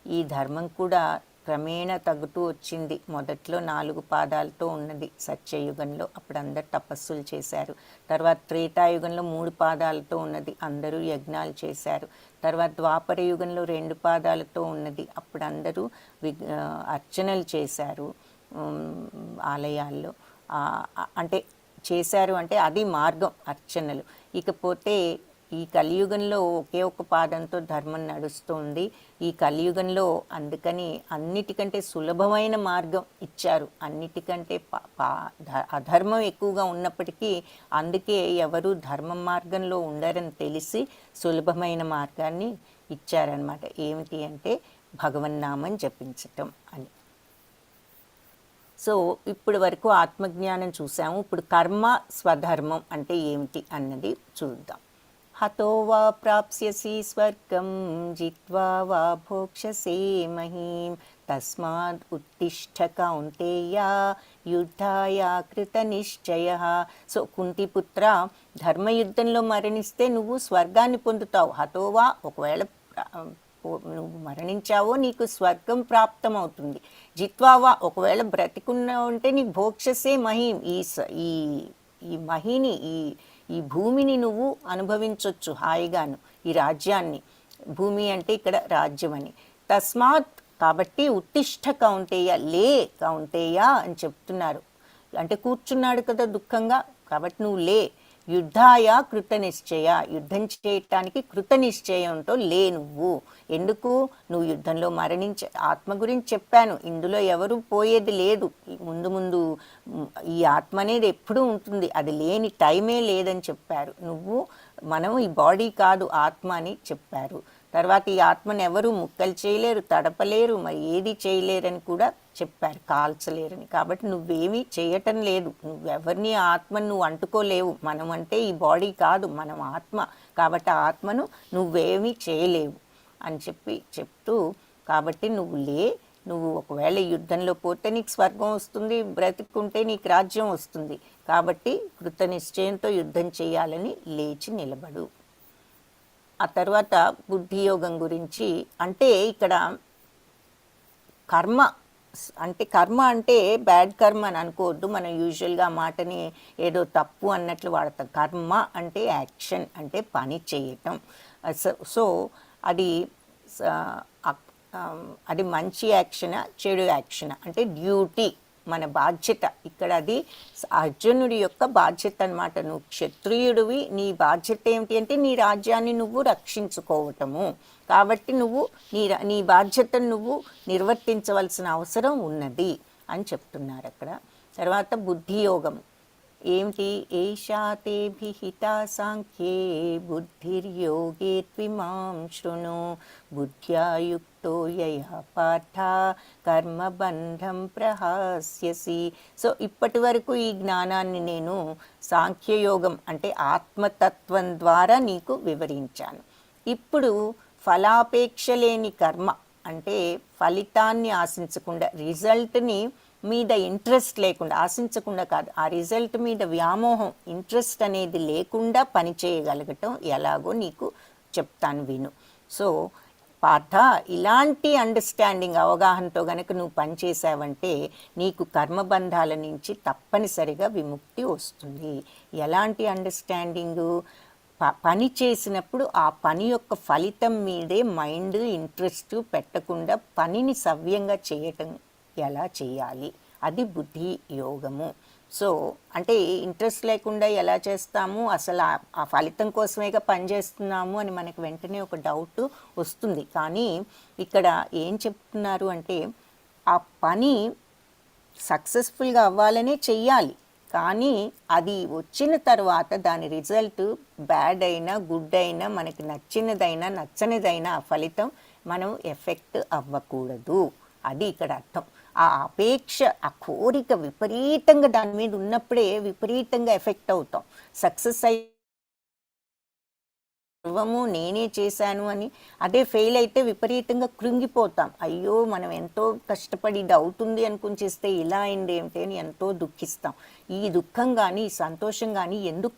Speaker 1: ఈ ధర్మం కూడా క్రమేణా తగ్గుతూ వచ్చింది. మొదట్లో 4 పాదాలతో ఉన్నది సత్యయుగంలో, అప్పుడు అందరు తపస్సులు చేశారు. తర్వాత త్రేతాయుగంలో 3 పాదాలతో ఉన్నది, అందరూ యజ్ఞాలు చేశారు. తర్వాత ద్వాపర యుగంలో 2 పాదాలతో ఉన్నది, అప్పుడు అందరూ అర్చనలు చేశారు ఆలయాల్లో. అంటే చేశారు అంటే అది మార్గం, అర్చనలు. ఇకపోతే ఈ కలియుగంలో ఒకే ఒక పాదంతో ధర్మం నడుస్తుంది. ఈ కలియుగంలో అందుకని అన్నిటికంటే సులభమైన మార్గం ఇచ్చారు. అన్నిటికంటే అధర్మం ఎక్కువగా ఉన్నప్పటికీ అందుకే ఎవరు ధర్మ మార్గంలో ఉండరని తెలిసి సులభమైన మార్గాన్ని ఇచ్చారనమాట. ఏమిటి అంటే భగవన్నామం జపించటం అని. సో ఇప్పటి వరకు ఆత్మజ్ఞానం చూసాము. ఇప్పుడు కర్మ స్వధర్మం అంటే ఏమిటి అన్నది చూద్దాం. హతో వా ప్రాప్స్యసి స్వర్గం జిత్వా వా భోక్షసే మహీం తస్మాద్ ఉత్తిష్ఠ కౌంతేయ యుద్ధాయ కృత నిశ్చయ. సో కుంతిపుత్ర, ధర్మయుద్ధంలో మరణిస్తే నువ్వు స్వర్గాన్ని పొందుతావు. హతోవా, ఒకవేళ నువ్వు మరణించావో నీకు స్వర్గం ప్రాప్తం అవుతుంది. జిత్వావా, ఒకవేళ బ్రతికున్నా ఉంటే నీకు భోక్షసే మహీం, ఈ మహిని ఈ భూమిని నువ్వు అనుభవించవచ్చు హాయిగాను, ఈ రాజ్యాన్ని. భూమి అంటే ఇక్కడ రాజ్యం అని. తస్మాత్, కాబట్టి ఉత్తిష్ఠ కౌంతేయ, లే కౌంతేయ అని చెప్తున్నారు. అంటే కూర్చున్నాడు కదా దుఃఖంగా, కాబట్టి నువ్వు లే. యుద్ధాయ కృత నిశ్చయ, యుద్ధం చేయటానికి కృత నిశ్చయంతో లే నువ్వు. ఎందుకు? నువ్వు యుద్ధంలో మరణించే ఆత్మ గురించి చెప్పాను. ఇందులో ఎవరు పోయేది లేదు. ముందు ముందు ఈ ఆత్మ అనేది ఎప్పుడూ ఉంటుంది, అది లేని టైమే లేదని చెప్పారు. మనం ఈ బాడీ కాదు ఆత్మ అని చెప్పారు. తర్వాత ఈ ఆత్మను ఎవరు ముక్కలు చేయలేరు, తడపలేరు, మరి ఏది చేయలేరని కూడా చెప్పారు, కాల్చలేరని. కాబట్టి నువ్వేమీ చేయటం లేదు, నువ్వెవరిని ఆత్మను నువ్వు అంటుకోలేవు. మనం అంటే ఈ బాడీ కాదు, మనం ఆత్మ. కాబట్టి ఆ ఆత్మను నువ్వేమీ చేయలేవు అని చెప్తూ, కాబట్టి నువ్వు ఒకవేళ యుద్ధంలో పోతే నీకు స్వర్గం వస్తుంది, బ్రతికుంటే నీకు రాజ్యం వస్తుంది. కాబట్టి కృత నిశ్చయంతో యుద్ధం చేయాలని లేచి నిలబడు. ఆ తర్వాత బుద్ధియోగం గురించి, అంటే ఇక్కడ కర్మ అంటే బ్యాడ్ కర్మ అని అనుకోవద్దు. మనం యూజువల్గా ఆ మాటని ఏదో తప్పు అన్నట్లు వాడతాం. కర్మ అంటే యాక్షన్, అంటే పని చేయటం. సో అది మంచి యాక్షనా, చెడు యాక్షనా అంటే డ్యూటీ, మన బాధ్యత. ఇక్కడ అది అర్జునుడి యొక్క బాధ్యత అన్నమాట. నువ్వు క్షత్రియుడివి, నీ బాధ్యత ఏమిటి అంటే నీ రాజ్యాన్ని నువ్వు రక్షించుకోవటము. కాబట్టి నువ్వు నీ బాధ్యతను నువ్వు నిర్వర్తించవలసిన అవసరం ఉన్నది అని చెప్తున్నారు అక్కడ. తర్వాత బుద్ధియోగం ఏమిటి? ఏషా తే భిహితా సాంఖ్యే బుద్ధిర్యోగే త్విమాం శృణు బుద్ధ్యా యుక్తో యయా పార్థ కర్మబంధం ప్రహాస్యసి. సో ఇప్పటి వరకు ఈ జ్ఞానాన్ని నేను సాంఖ్యయోగం అంటే ఆత్మతత్వం ద్వారా నీకు వివరించాను. ఇప్పుడు ఫలాపేక్ష లేని కర్మ అంటే ఫలితాన్ని ఆశించకుండా, రిజల్ట్ని మీద ఇంట్రెస్ట్ లేకుండా, ఆశించకుండా కాదు, ఆ రిజల్ట్ మీద వ్యామోహం, ఇంట్రెస్ట్ అనేది లేకుండా పని చేయగలగటం ఎలాగో నీకు చెప్తాను విను. సో పార్థ, ఇలాంటి అండర్స్టాండింగ్, అవగాహనతో గనక నువ్వు పనిచేసావంటే నీకు కర్మబంధాల నుంచి తప్పనిసరిగా విముక్తి వస్తుంది. ఎలాంటి అండర్స్టాండింగు? పని చేసినప్పుడు ఆ పని యొక్క ఫలితం మీదే మైండ్ ఇంట్రెస్ట్ పెట్టకుండా పనిని సవ్యంగా చేయటం ఎలా చేయాలి, అది బుద్ధి యోగము. సో అంటే ఇంట్రెస్ట్ లేకుండా ఎలా చేస్తాము, అసలు ఆ ఫలితం కోసమేగా పనిచేస్తున్నాము అని మనకు వెంటనే ఒక డౌట్ వస్తుంది. కానీ ఇక్కడ ఏం చెప్తున్నారు అంటే ఆ పని సక్సెస్ఫుల్గా అవ్వాలనే చెయ్యాలి. కానీ అది వచ్చిన తర్వాత దాని రిజల్ట్ బ్యాడ్ అయినా గుడ్ అయినా, మనకి నచ్చినదైనా నచ్చనిదైనా ఆ ఫలితం మనం ఎఫెక్ట్ అవ్వకూడదు. అది ఇక్కడ అర్థం. ఆ అపేక్ష, ఆ కోరిక విపరీతంగా దాని మీద ఉన్నప్పుడే విపరీతంగా ఎఫెక్ట్ అవుతాం. సక్సెస్ సర్వము నేనే చేశాను అని, అదే ఫెయిల్ అయితే విపరీతంగా కృంగిపోతాం. అయ్యో మనం ఎంతో కష్టపడి ఇది అవుతుంది అనుకుని చేస్తే ఇలా అయింది ఏమిటి అని ఎంతో దుఃఖిస్తాం. ఈ దుఃఖం కానీ ఈ సంతోషం కానీ ఎందుకు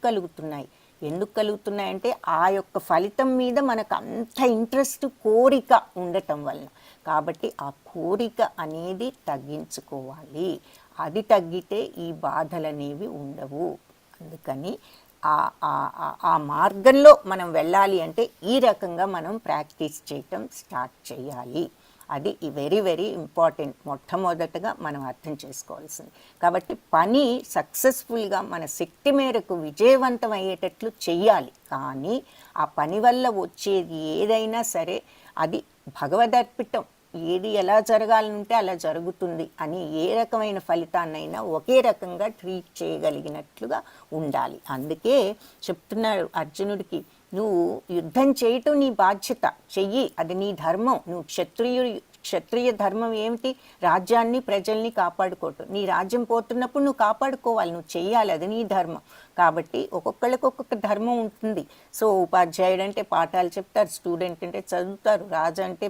Speaker 1: కలుగుతున్నాయంటే ఆ యొక్క ఫలితం మీద మనకు అంత ఇంట్రెస్ట్, కోరిక ఉండటం వలన. కాబట్టి ఆ కోరిక అనేది తగ్గించుకోవాలి. అది తగ్గితే ఈ బాధలు అనేవి ఉండవు. అందుకని ఆ మార్గంలో మనం వెళ్ళాలి అంటే ఈ రకంగా మనం ప్రాక్టీస్ చేయటం స్టార్ట్ చేయాలి. అది వెరీ వెరీ ఇంపార్టెంట్. మొట్టమొదటగా మనం అర్థం చేసుకోవాల్సింది. కాబట్టి పని సక్సెస్ఫుల్గా మన శక్తి మేరకు విజయవంతం అయ్యేటట్లు చెయ్యాలి. కానీ ఆ పని వల్ల వచ్చేది ఏదైనా సరే అది భగవదర్పితం. ఏది ఎలా జరగాలంటే అలా జరుగుతుంది అని, ఏ రకమైన ఫలితాన్నైనా ఒకే రకంగా ట్రీట్ చేయగలిగినట్లుగా ఉండాలి. అందుకే చెప్తున్నాడు అర్జునుడికి, నువ్వు యుద్ధం చేయటం నీ బాధ్యత, చెయ్యి, అది నీ ధర్మం. నువ్వు క్షత్రియ ధర్మం ఏమిటి? రాజ్యాన్ని ప్రజల్ని కాపాడుకోవటం. నీ రాజ్యం పోతున్నప్పుడు నువ్వు కాపాడుకోవాలి, నువ్వు చెయ్యాలి, అది నీ ధర్మం. కాబట్టి ఒక్కొక్కళ్ళకి ఒక్కొక్క ధర్మం ఉంటుంది. సో ఉపాధ్యాయుడు అంటే పాఠాలు చెప్తారు, స్టూడెంట్ అంటే చదువుతారు, రాజు అంటే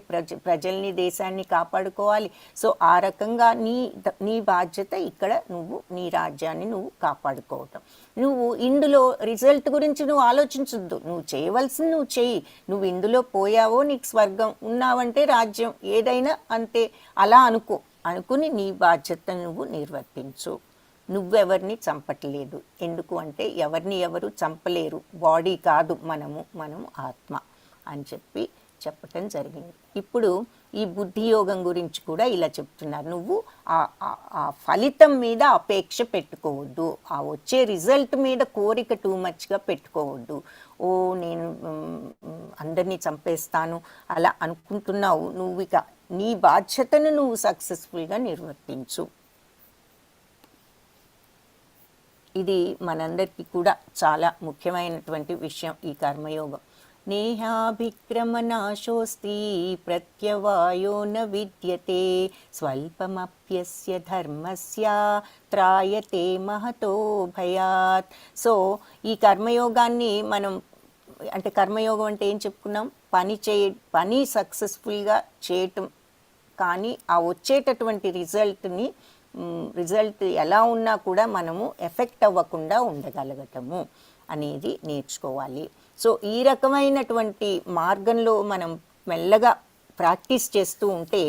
Speaker 1: ప్రజల్ని దేశాన్ని కాపాడుకోవాలి. సో ఆ రకంగా నీ బాధ్యత ఇక్కడ నువ్వు నీ రాజ్యాన్ని నువ్వు కాపాడుకోవటం. నువ్వు ఇందులో రిజల్ట్ గురించి నువ్వు ఆలోచించొద్దు, నువ్వు చేయవలసింది నువ్వు చెయ్యి. నువ్వు ఇందులో పోయావో నీకు స్వర్గం, ఉన్నావంటే రాజ్యం, ఏదైనా అంతే. అలా అనుకుని నీ బాధ్యత నువ్వు నిర్వర్తించు. నువ్వెవరిని చంపట్లేదు, ఎందుకు అంటే ఎవరిని ఎవరు చంపలేరు, బాడీ కాదు మనం ఆత్మ అని చెప్పటం జరిగింది. ఇప్పుడు ఈ బుద్ధి యోగం గురించి కూడా ఇలా చెప్తున్నారు. నువ్వు ఆ ఫలితం మీద అపేక్ష పెట్టుకోవద్దు, ఆ వచ్చే రిజల్ట్ మీద కోరిక టూ మచ్గా పెట్టుకోవద్దు. ఓ నేను అందరినీ చంపేస్తాను అలా అనుకుంటున్నావు. నువ్వు ఇక నీ బాధ్యతను నువ్వు సక్సెస్ఫుల్గా నిర్వర్తించు. ఇది మనందరికీ కూడా చాలా ముఖ్యమైనటువంటి విషయం ఈ కర్మయోగం. నేహాభిక్రమనాశోస్తి ప్రత్యవాయో న విద్యతే స్వల్పమప్యస్య ధర్మస్య త్రాయతే మహతో భయాత్. సో ఈ కర్మయోగాన్ని మనం అంటే కర్మయోగం అంటే ఏం చెప్పుకున్నాం? పని సక్సెస్ఫుల్గా చేయటం, కానీ ఆ వచ్చేటటువంటి రిజల్ట్ ఎలా ఉన్నా కూడా మనము ఎఫెక్ట్ అవ్వకుండా ఉండగలగటము అనేది నేర్చుకోవాలి. సో ఈ రకమైనటువంటి మార్గంలో మనం మెల్లగా ప్రాక్టీస్ చేస్తూ ఉంటే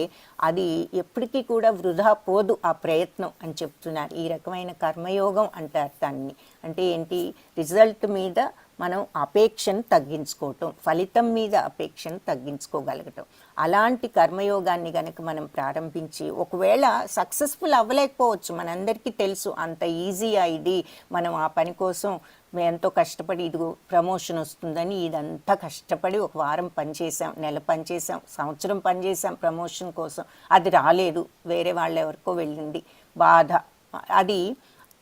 Speaker 1: అది ఎప్పటికీ కూడా వృధా పోదు ఆ ప్రయత్నం అని చెప్తున్నారు. ఈ రకమైన కర్మయోగం అంటారు దాన్ని. అంటే ఏంటి? రిజల్ట్ మీద మనం అపేక్షను తగ్గించుకోవటం, ఫలితం మీద అపేక్షను తగ్గించుకోగలగటం. అలాంటి కర్మయోగాన్ని కనుక మనం ప్రారంభించి ఒకవేళ సక్సెస్ఫుల్ అవ్వలేకపోవచ్చు, మనందరికీ తెలుసు అంత ఈజీగా ఇది. మనం ఆ పని కోసం మేము ఎంతో కష్టపడి ఇదిగో ప్రమోషన్ వస్తుందని ఇదంతా కష్టపడి ఒక వారం పనిచేసాం, నెల పనిచేసాం, సంవత్సరం పనిచేసాం ప్రమోషన్ కోసం, అది రాలేదు, వేరే వాళ్ళు ఎవరికో వెళ్ళింది, బాధ. అది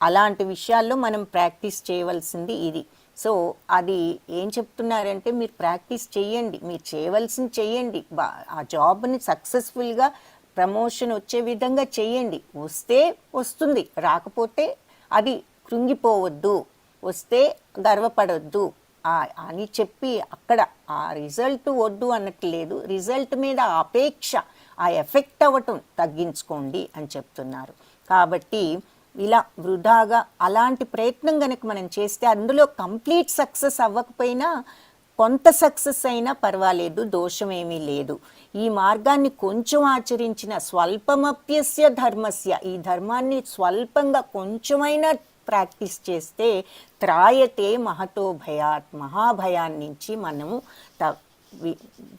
Speaker 1: అలాంటి విషయాల్లో మనం ప్రాక్టీస్ చేయవలసింది ఇది. సో అది ఏం చెప్తున్నారంటే మీరు ప్రాక్టీస్ చేయండి, మీరు చేయవలసింది చేయండి, ఆ జాబ్ని సక్సెస్ఫుల్గా ప్రమోషన్ వచ్చే విధంగా చేయండి. వస్తే వస్తుంది, రాకపోతే అది కృంగిపోవద్దు, వస్తే గర్వపడొద్దు అని చెప్పి అక్కడ ఆ రిజల్ట్ వద్దు అన్నట్లేదు, రిజల్ట్ మీద అపేక్ష, ఆ ఎఫెక్ట్ అవ్వటం తగ్గించుకోండి అని చెప్తున్నారు. కాబట్టి ఇలా వృధాగా అలాంటి ప్రయత్నం కనుక మనం చేస్తే అందులో కంప్లీట్ సక్సెస్ అవ్వకపోయినా కొంత సక్సెస్ అయినా పర్వాలేదు, దోషమేమీ లేదు. ఈ మార్గాన్ని కొంచెం ఆచరించిన స్వల్పమప్యస్య ధర్మస్య, ఈ ధర్మాన్ని స్వల్పంగా కొంచెమైనా ప్రాక్టీస్ చేస్తే త్రాయతే మహతో భయాత్, మహాభయాన్నించి మనము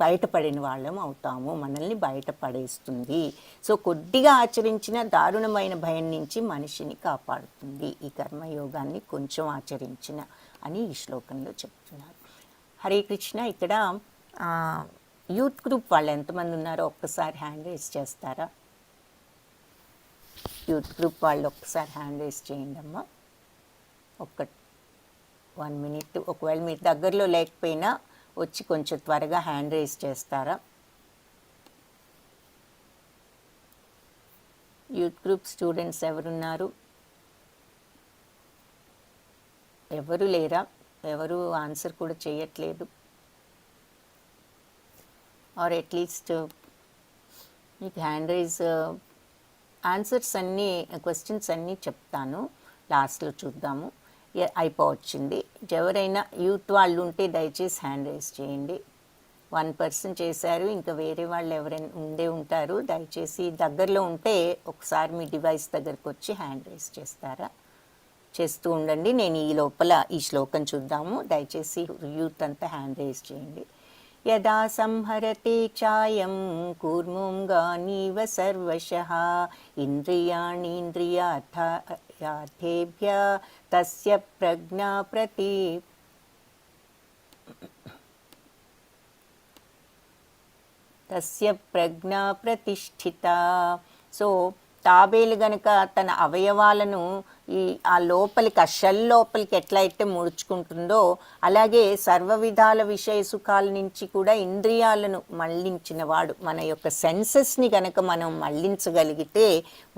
Speaker 1: బయటపడిన వాళ్ళం అవుతాము, మనల్ని బయటపడేస్తుంది. సో కొద్దిగా ఆచరించిన దారుణమైన భయం నుంచి మనిషిని కాపాడుతుంది ఈ కర్మయోగాన్ని కొంచెం ఆచరించిన అని ఈ శ్లోకంలో చెప్తున్నారు. హరే కృష్ణ. ఇక్కడ యూత్ గ్రూప్ వాళ్ళు ఎంతమంది ఉన్నారో ఒక్కసారి హ్యాండ్ రేస్ చేస్తారా? యూత్ గ్రూప్ వాళ్ళు ఒక్కసారి హ్యాండ్ రేస్ చేయండి అమ్మా. 1 minute. ఒకవేళ మీరు దగ్గరలో లేకపోయినా వచ్చి కొంచెం త్వరగా హ్యాండ్ రేస్ చేస్తారా? యూత్ గ్రూప్ స్టూడెంట్స్ ఎవరున్నారు? ఎవరు లేరా? ఎవరు ఆన్సర్ కూడా చేయట్లేదు. ఆర్ అట్లీస్ట్ మీకు హ్యాండ్ రైజ్ ఆన్సర్స్ అన్నీ, క్వశ్చన్స్ అన్నీ చెప్తాను, లాస్ట్లో చూద్దాము. అయిపోవచ్చింది. ఎవరైనా యూత్ వాళ్ళు ఉంటే దయచేసి హ్యాండ్ రైజ్ చేయండి. 1 person చేశారు, ఇంకా వేరే వాళ్ళు ఎవరైనా ఉండే ఉంటారు. దయచేసి దగ్గరలో ఉంటే ఒకసారి మీ డివైస్ దగ్గరకు వచ్చి హ్యాండ్ రైజ్ చేస్తారా? చేస్తూ ఉండండి. నేను ఈ లోపల ఈ శ్లోకం చూద్దాము. దయచేసి యూత్ అంతా హ్యాండ్ రైజ్ చేయండి. యదా సంహరతే చాయం కూర్ముంగానీవ సర్వశః ఇంద్రియాణీంద్రియార్థేభ్య తస్య ప్రజ్ఞా ప్రతిష్ఠిత. సో తాబేలు గనక తన అవయవాలను ఆ లోపలికి, ఆ షెల్ లోపలికి ఎట్లయితే ముడుచుకుంటుందో, అలాగే సర్వ విధాల విషయ సుఖాల నుంచి కూడా ఇంద్రియాలను మళ్లించిన వాడు. మన యొక్క సెన్సెస్ని గనక మనం మళ్లించగలిగితే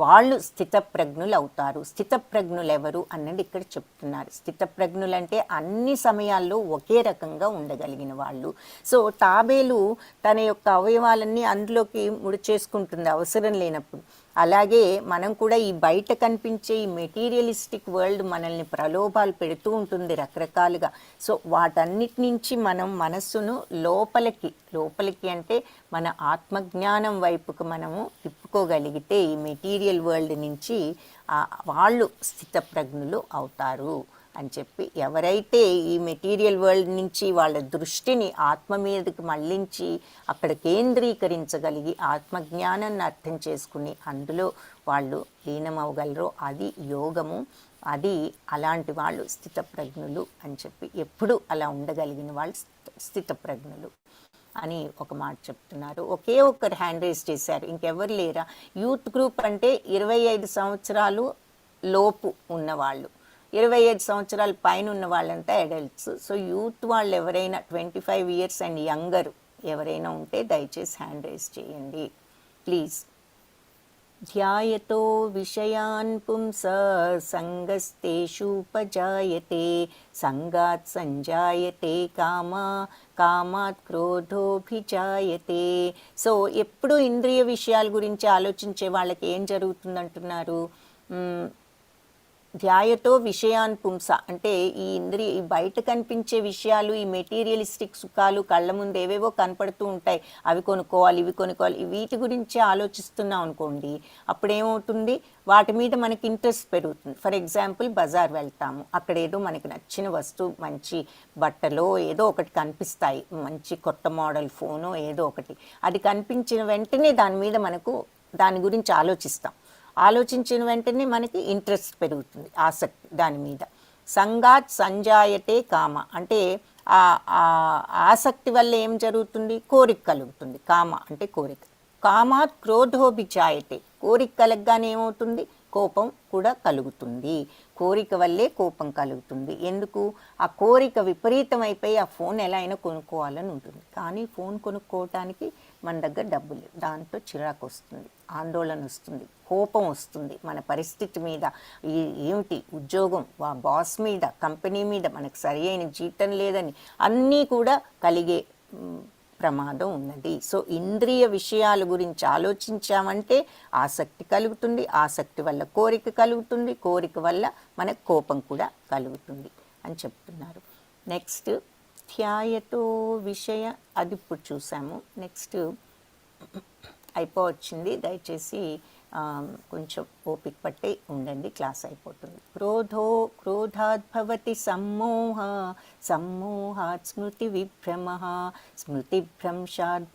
Speaker 1: వాళ్ళు స్థితప్రజ్ఞులు అవుతారు. స్థితప్రజ్ఞులు ఎవరు అన్నది ఇక్కడ చెప్తున్నారు. స్థితప్రజ్ఞులు అంటే అన్ని సమయాల్లో ఒకే రకంగా ఉండగలిగిన వాళ్ళు. సో తాబేలు తన యొక్క అవయవాలన్నీ అందులోకి ముడిచేసుకుంటుంది అవసరం లేనప్పుడు. అలాగే మనం కూడా ఈ బయట కనిపించే ఈ మెటీరియలిస్టిక్ వరల్డ్ మనల్ని ప్రలోభాలు పెడుతూ ఉంటుంది రకరకాలుగా. సో వాటన్నిటి నుంచి మనం మనస్సును లోపలికి అంటే మన ఆత్మజ్ఞానం వైపుకు మనము తిప్పుకోగలిగితే ఈ మెటీరియల్ వరల్డ్ నుంచి వాళ్ళు స్థితప్రజ్ఞులు అవుతారు అని చెప్పి, ఎవరైతే ఈ మెటీరియల్ వరల్డ్ నుంచి వాళ్ళ దృష్టిని ఆత్మ మీదకి మళ్లించి అక్కడ కేంద్రీకరించగలిగి ఆత్మజ్ఞానాన్ని అర్థం చేసుకుని అందులో వాళ్ళు లీనమవగలరో అది యోగము. అది అలాంటి వాళ్ళు స్థితప్రజ్ఞులు అని చెప్పి, ఎప్పుడు అలా ఉండగలిగిన వాళ్ళు స్థితప్రజ్ఞులు అని ఒక మాట చెప్తున్నారు. ఒకే ఒక్కరు హ్యాండ్ రైజ్ చేశారు, ఇంకెవరు లేరా? యూత్ గ్రూప్ అంటే 25 సంవత్సరాలు లోపు ఉన్నవాళ్ళు, 25 సంవత్సరాల పైన ఉన్న వాళ్ళంతా అడల్ట్స్. సో యూత్ వాళ్ళు ఎవరైనా 25 ఇయర్స్ అండ్ యంగర్ ఎవరైనా ఉంటే దయచేసి హ్యాండ్ రైజ్ చేయండి ప్లీజ్. ధ్యాయతో విషయాన్ పుంస సంగస్తేషూపజాయతే సంగాత్ సంజాయతే కామాత్ క్రోధోభిజాయతే. సో ఎప్పుడు ఇంద్రియ విషయాల గురించి ఆలోచించే వాళ్ళకి ఏం జరుగుతుందంటున్నారు? ధ్యాయతో విషయాన్ పుంస అంటే ఈ బయట కనిపించే విషయాలు, ఈ మెటీరియలిస్టిక్ సుఖాలు కళ్ళ ముందు ఏవేవో కనపడుతూ ఉంటాయి, అవి కొనుక్కోవాలి ఇవి కొనుక్కోవాలి, వీటి గురించి ఆలోచిస్తున్నాం అనుకోండి, అప్పుడేమవుతుంది, వాటి మీద మనకి ఇంట్రెస్ట్ పెరుగుతుంది. ఫర్ ఎగ్జాంపుల్ బజార్ వెళ్తాము, అక్కడ ఏదో మనకి నచ్చిన వస్తువు, మంచి బట్టలో ఏదో ఒకటి కనిపిస్తాయి, మంచి కొత్త మోడల్ ఫోను ఏదో ఒకటి, అది కనిపించిన వెంటనే దాని గురించి ఆలోచించిన వెంటనే మనకి ఇంట్రెస్ట్ పెరుగుతుంది, ఆసక్తి దాని మీద. సంగాత్ సంజాయతే కామ అంటే ఆసక్తి వల్ల ఏం జరుగుతుంది? కోరిక కలుగుతుంది. కామ అంటే కోరిక. కామాత్ క్రోధోభిజాయతే, కోరిక కలగగానే ఏమవుతుంది? కోపం కూడా కలుగుతుంది. కోరిక వల్లే కోపం కలుగుతుంది. ఎందుకు? ఆ కోరిక విపరీతమైపోయి ఆ ఫోన్ ఎలా అయినా కొనుక్కోవాలని ఉంటుంది, కానీ ఫోన్ కొనుక్కోవటానికి మన దగ్గర డబ్బులు లేవు, దాంతో చిరాకు వస్తుంది, ఆందోళన వస్తుంది, కోపం వస్తుంది మన పరిస్థితి మీద, ఏమిటి ఉద్యోగం, బాస్ మీద, కంపెనీ మీద, మనకు సరి అయిన జీతం లేదని అన్నీ కూడా కలిగే ప్రమాదం ఉన్నది. సో ఇంద్రియ విషయాల గురించి ఆలోచించామంటే ఆసక్తి కలుగుతుంది, ఆసక్తి వల్ల కోరిక కలుగుతుంది, కోరిక వల్ల మనకు కోపం కూడా కలుగుతుంది అని చెప్తున్నారు. నెక్స్ట్ ధ్యాయతో విషయ, అది ఇప్పుడు చూసాము. నెక్స్ట్ అయిపోవచ్చింది, దయచేసి కొంచెం ఓపిక పట్టి ఉండండి, క్లాస్ అయిపోతుంది. క్రోధాద్భవతి సమ్మోహాత్ స్మృతి విభ్రమః స్మృతిభ్రంశాత్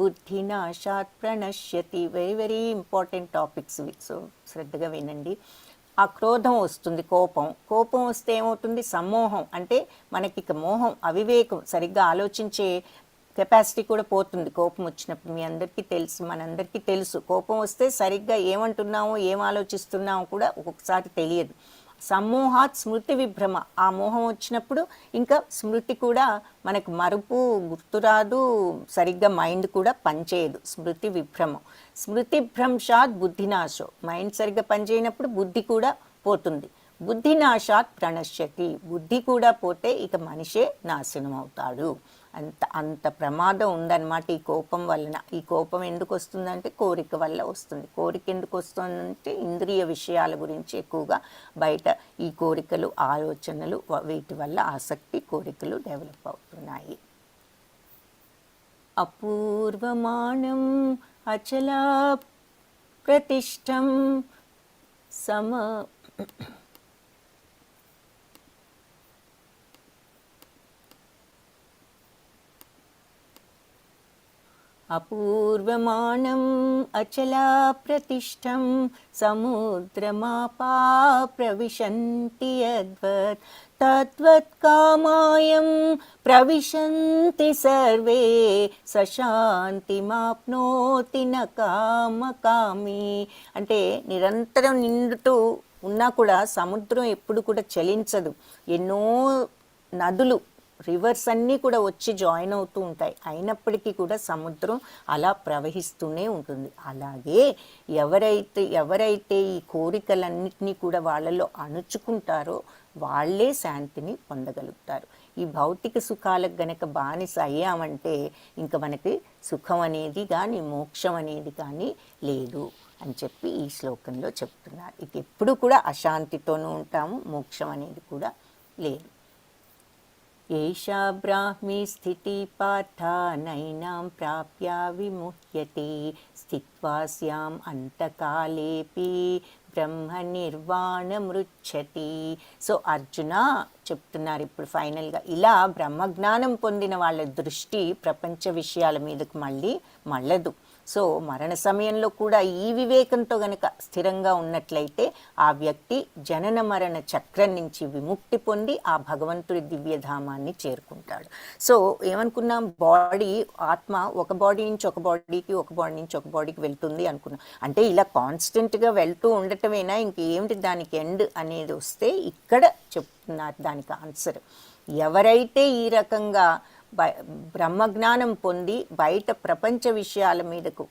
Speaker 1: బుద్ధినాశాత్ ప్రణశ్యతి. వెరీ వెరీ ఇంపార్టెంట్ టాపిక్స్ ఇవి, సో శ్రద్ధగా వినండి. ఆ క్రోధం వస్తుంది, కోపం వస్తే ఏమవుతుంది? సమ్మోహం అంటే మనకి ఇక మోహం, అవివేకం, సరిగ్గా ఆలోచించే కెపాసిటీ కూడా పోతుంది కోపం వచ్చినప్పుడు. మీ అందరికీ తెలుసు, మనందరికీ తెలుసు, కోపం వస్తే సరిగ్గా ఏమంటున్నామో ఏం ఆలోచిస్తున్నామో కూడా ఒక్కొక్కసారి తెలియదు. సమ్మోహాత్ స్మృతి విభ్రమ, ఆ మోహం వచ్చినప్పుడు ఇంకా స్మృతి కూడా మనకు మరుపు, గుర్తురాదు, సరిగ్గా మైండ్ కూడా పనిచేయదు. స్మృతి విభ్రమం. స్మృతిభ్రంశాత్ బుద్ధినాశో, మైండ్ సరిగ్గా పనిచేయనప్పుడు బుద్ధి కూడా పోతుంది. బుద్ధినాశాత్ ప్రణశ్యతి, బుద్ధి కూడా పోతే ఇక మనిషే నాశనం అవుతాడు. అంత ప్రమాదం ఉందన్నమాట ఈ కోపం వలన. ఈ కోపం ఎందుకు వస్తుందంటే కోరిక వల్ల వస్తుంది. కోరిక ఎందుకు వస్తుందంటే ఇంద్రియ విషయాల గురించి ఎక్కువగా బయట ఈ కోరికలు, ఆలోచనలు, వీటి వల్ల ఆసక్తి, కోరికలు డెవలప్ అవుతున్నాయి. అపూర్వమానం అచలా ప్రతిష్టం అపూర్వమాణం అచలా ప్రతిష్టం సముద్రమాపా ప్రవిశంతి యద్వత్ తద్వత్ కామాయం ప్రవిశంతి సర్వే సశాంతిమాప్నోతి న కామకామి. అంటే నిరంతరం నిండుతూ ఉన్నా కూడా సముద్రం ఎప్పుడు కూడా చలించదు. ఎన్నో నదులు, రివర్స్ అన్నీ కూడా వచ్చి జాయిన్ అవుతూ ఉంటాయి. అయినప్పటికీ కూడా సముద్రం అలా ప్రవహిస్తూనే ఉంటుంది. అలాగే ఎవరైతే ఈ కోరికలన్నింటినీ కూడా వాళ్ళలో అణుచుకుంటారో వాళ్ళే శాంతిని పొందగలుగుతారు. ఈ భౌతిక సుఖాలకు గనక బానిస అయ్యామంటే ఇంకా మనకి సుఖం అనేది కానీ మోక్షం అనేది కానీ లేదు అని చెప్పి ఈ శ్లోకంలో చెప్తున్నారు. ఇక ఎప్పుడు కూడా అశాంతితోనూ ఉంటాము, మోక్షం అనేది కూడా లేదు. ఏషా బ్రాహ్మీ స్థితి పార్థ నైనాం ప్రాప్య విముహ్యతి స్థిత్వాస్యాం అంతకాలేపి బ్రహ్మ నిర్వాణమృచ్చతి. సో అర్జున చెప్తున్నారు ఇప్పుడు ఫైనల్గా, ఇలా బ్రహ్మజ్ఞానం పొందిన వాళ్ళ దృష్టి ప్రపంచ విషయాల మీదకు మళ్ళదు. సో మరణ సమయంలో కూడా ఈ వివేకంతో గనక స్థిరంగా ఉన్నట్లయితే ఆ వ్యక్తి జనన మరణ చక్రం నుంచి విముక్తి పొంది ఆ భగవంతుడి దివ్యధామాన్ని చేరుకుంటాడు. సో ఏమనుకున్నాం, బాడీ ఆత్మ ఒక బాడీ నుంచి ఒక బాడీకి, ఒక బాడీ నుంచి ఒక బాడీకి వెళ్తుంది అనుకున్నాం. అంటే ఇలా కాన్స్టెంట్గా వెళ్తూ ఉండటమేనా, ఇంకేమిటి దానికి ఎండ్ అనేది వస్తే ఇక్కడ చెప్తున్నారు దానికి ఆన్సర్. ఎవరైతే ఈ రకంగా బ్రహ్మజ్ఞానం పొంది బయట ప్రపంచ విషయాల మీదకు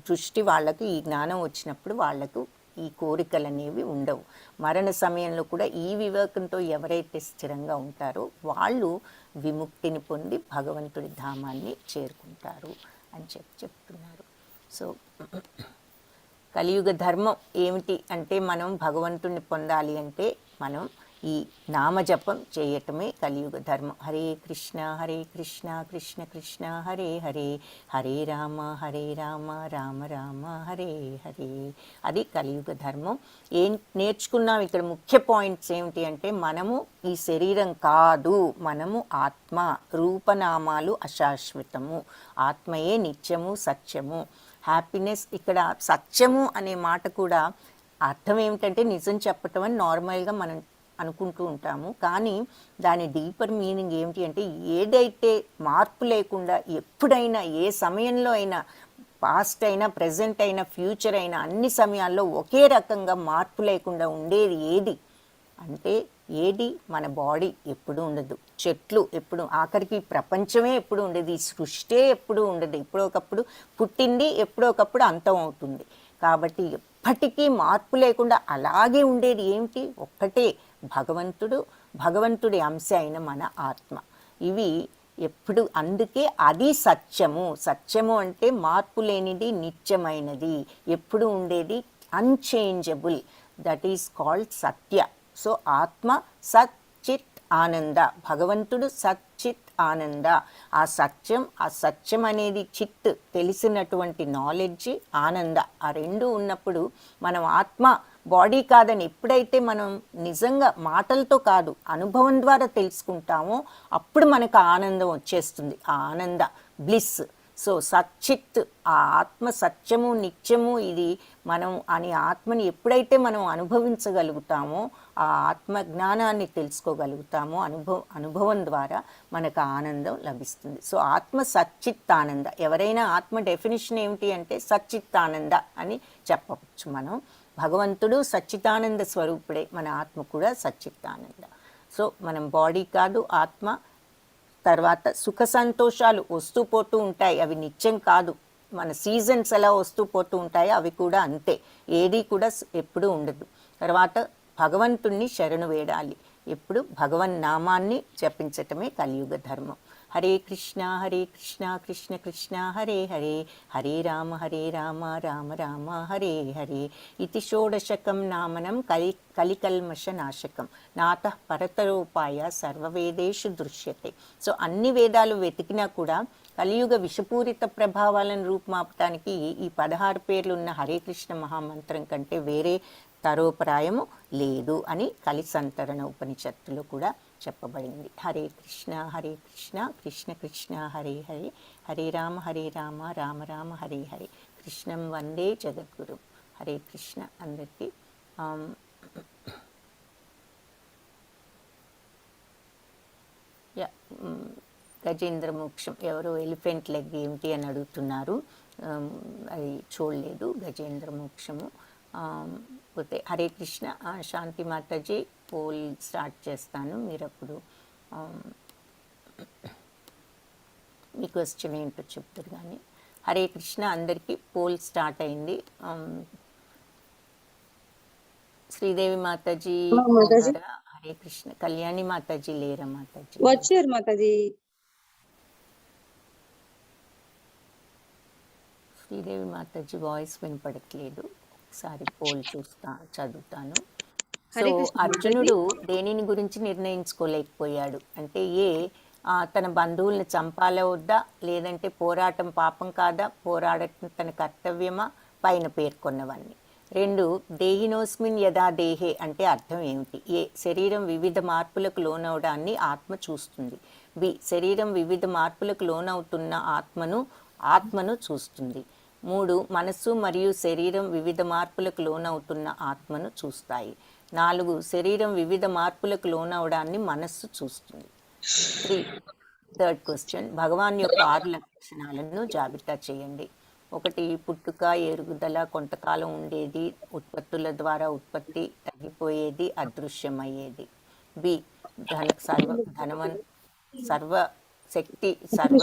Speaker 1: దృష్టి వాళ్ళకు ఈ జ్ఞానం వచ్చినప్పుడు వాళ్లకు ఈ కోరికలు అనేవి ఉండవు. మరణ సమయంలో కూడా ఈ వివేకంతో ఎవరైతే స్థిరంగా ఉంటారో వాళ్ళు విముక్తిని పొంది భగవంతుడి ధామాన్ని చేరుకుంటారు అని చెప్తున్నారు. సో కలియుగ ధర్మం ఏమిటి అంటే, మనం భగవంతుడిని పొందాలి అంటే మనం ఈ నామజపం చేయటమే కలియుగ ధర్మం. హరే కృష్ణ కృష్ణ కృష్ణ హరే హరే, హరే రామ రామ రామ హరే హరే. అది కలియుగ ధర్మం. ఏం నేర్చుకున్నాం ఇక్కడ ముఖ్య పాయింట్స్ ఏమిటి అంటే, మనము ఈ శరీరం కాదు, మనము ఆత్మ. రూపనామాలు అశాశ్వతము, ఆత్మయే నిత్యము సత్యము. హ్యాపీనెస్, ఇక్కడ సత్యము అనే మాట కూడా అర్థం ఏమిటంటే నిజం చెప్పటం అని నార్మల్గా మనం అనుకుంటూ ఉంటాము. కానీ దాని డీపర్ మీనింగ్ ఏమిటి అంటే, ఏదైతే మార్పు లేకుండా ఎప్పుడైనా ఏ సమయంలో అయినా, పాస్ట్ అయినా ప్రజెంట్ అయినా ఫ్యూచర్ అయినా అన్ని సమయాల్లో ఒకే రకంగా మార్పు లేకుండా ఉండేది ఏది అంటే, ఏది మన బాడీ ఎప్పుడు ఉండదు, చెట్లు ఎప్పుడు, ఆఖరికి ప్రపంచమే ఎప్పుడు ఉండదు, ఈ సృష్టి ఎప్పుడు ఉండదు. ఎప్పుడొకప్పుడు పుట్టింది, ఎప్పుడొకప్పుడు అంతం అవుతుంది. కాబట్టి ఎప్పటికీ మార్పు లేకుండా అలాగే ఉండేది ఏమిటి, ఒక్కటే భగవంతుడి అంశ అయిన మన ఆత్మ. ఇవి ఎప్పుడు, అందుకే అది సత్యము. సత్యము అంటే మార్పు లేనిది, నిత్యమైనది, ఎప్పుడు ఉండేది, unchangeable. That is called Satya. So ఆత్మ సత్ చిత్ ఆనంద, భగవంతుడు సత్ చిత్ ఆనంద. ఆ సత్యం అనేది చిత్, తెలిసినటువంటి నాలెడ్జ్, ఆనంద, ఆ రెండు ఉన్నప్పుడు మనం ఆత్మ బాడీ కాదని ఎప్పుడైతే మనం నిజంగా మాటలతో కాదు అనుభవం ద్వారా తెలుసుకుంటామో అప్పుడు మనకు ఆనందం వచ్చేస్తుంది, ఆ ఆనంద బ్లిస్. సో సచ్చిత్, ఆ ఆత్మ సత్యము నిత్యము ఇది మనం అని ఆత్మని ఎప్పుడైతే మనం అనుభవించగలుగుతామో, ఆ ఆత్మ జ్ఞానాన్ని తెలుసుకోగలుగుతామో అనుభవం ద్వారా మనకు ఆనందం లభిస్తుంది. సో ఆత్మ సచ్చిత్తానంద. ఎవరైనా ఆత్మ డెఫినేషన్ ఏమిటి అంటే సచ్చిత్తానంద అని చెప్పవచ్చు మనం. భగవంతుడు సచ్చితానంద స్వరూపుడే, మన ఆత్మ కూడా సచ్చిత్తానంద. సో మనం బాడీ కాదు, ఆత్మ. తర్వాత సుఖ సంతోషాలు వస్తూ పోతూ ఉంటాయి, అవి నిత్యం కాదు. మన సీజన్స్ ఎలా వస్తూ పోతూ ఉంటాయో అవి కూడా అంతే, ఏది కూడా ఎప్పుడూ ఉండదు. తర్వాత భగవంతుణ్ణి శరణు వేడాలి, ఎప్పుడు భగవన్ నామాన్ని జపించటమే కలియుగ ధర్మం. హరే కృష్ణ కృష్ణ కృష్ణ హరే హరే, హరే రామ రామ రామ హరే హరే. ఇది షోడశకం నామనం కలికల్మష నాశకం నాతః పరతరోపాయ సర్వవేదేషు దృశ్యతే. సో అన్ని వేదాలు వెతికినా కూడా కలియుగ విషపూరిత ప్రభావాలను రూపుమాపటానికి ఈ 16 పేర్లున్న హరే కృష్ణ మహామంత్రం కంటే వేరే తరోపరాయము లేదు అని కలిసంతరణ ఉపనిషత్తులో కూడా చెప్పబడింది. హరే కృష్ణ కృష్ణ కృష్ణ హరే హరే, హరే రామ రామ రామ హరే హరే, కృష్ణం వందే జగద్గురు. హరే కృష్ణ అందరికీ. గజేంద్ర మోక్షం ఎవరో ఎలిఫెంట్ లెగ్ ఏమిటి అని అడుగుతున్నారు. అది చూడలేదు గజేంద్ర మోక్షము. పోతే హరే కృష్ణ. శాంతి మాతాజీ పోల్ స్టార్ట్ చేస్తాను, మీరు అప్పుడు మీ క్వశ్చన్ ఏంటో చెప్తారు. కానీ హరే కృష్ణ అందరికీ పోల్ స్టార్ట్ అయింది. శ్రీదేవి మాతాజీ హరే కృష్ణ. కళ్యాణి మాతాజీ లేరా? మాతాజీ
Speaker 2: వచ్చారు మాతాజీ.
Speaker 1: శ్రీదేవి మాతాజీ వాయిస్ వినపడట్లేదు. ఒకసారి పోల్ చదువుతాను. సో అర్జునుడు దేనిని గురించి నిర్ణయించుకోలేకపోయాడు అంటే, తన బంధువులను చంపాలా వద్దా, లేదంటే పోరాటం పాపం కాదా, పోరాడటం తన కర్తవ్యమా, పైన పేర్కొన్నవన్నీ. 2 దేహినోస్మిన్ యథా దేహే అంటే అర్థం ఏమిటి? శరీరం వివిధ మార్పులకు లోనవడాన్ని ఆత్మ చూస్తుంది. శరీరం వివిధ మార్పులకు లోనవుతున్న ఆత్మను చూస్తుంది. 3 మనస్సు మరియు శరీరం వివిధ మార్పులకు లోనవుతున్న ఆత్మను చూస్తాయి. 4 శరీరం వివిధ మార్పులకు లోనవడాన్ని మనస్సు చూస్తుంది. 3 థర్డ్ క్వశ్చన్, భగవాన్ యొక్క 6 లక్షణాలను జాబితా చేయండి. 1 పుట్టుక, ఎరుగుదల, కొంతకాలం ఉండేది, ఉత్పత్తుల ద్వారా ఉత్పత్తి, తగ్గిపోయేది, అదృశ్యమయ్యేది. సర్వశక్తి, సర్వ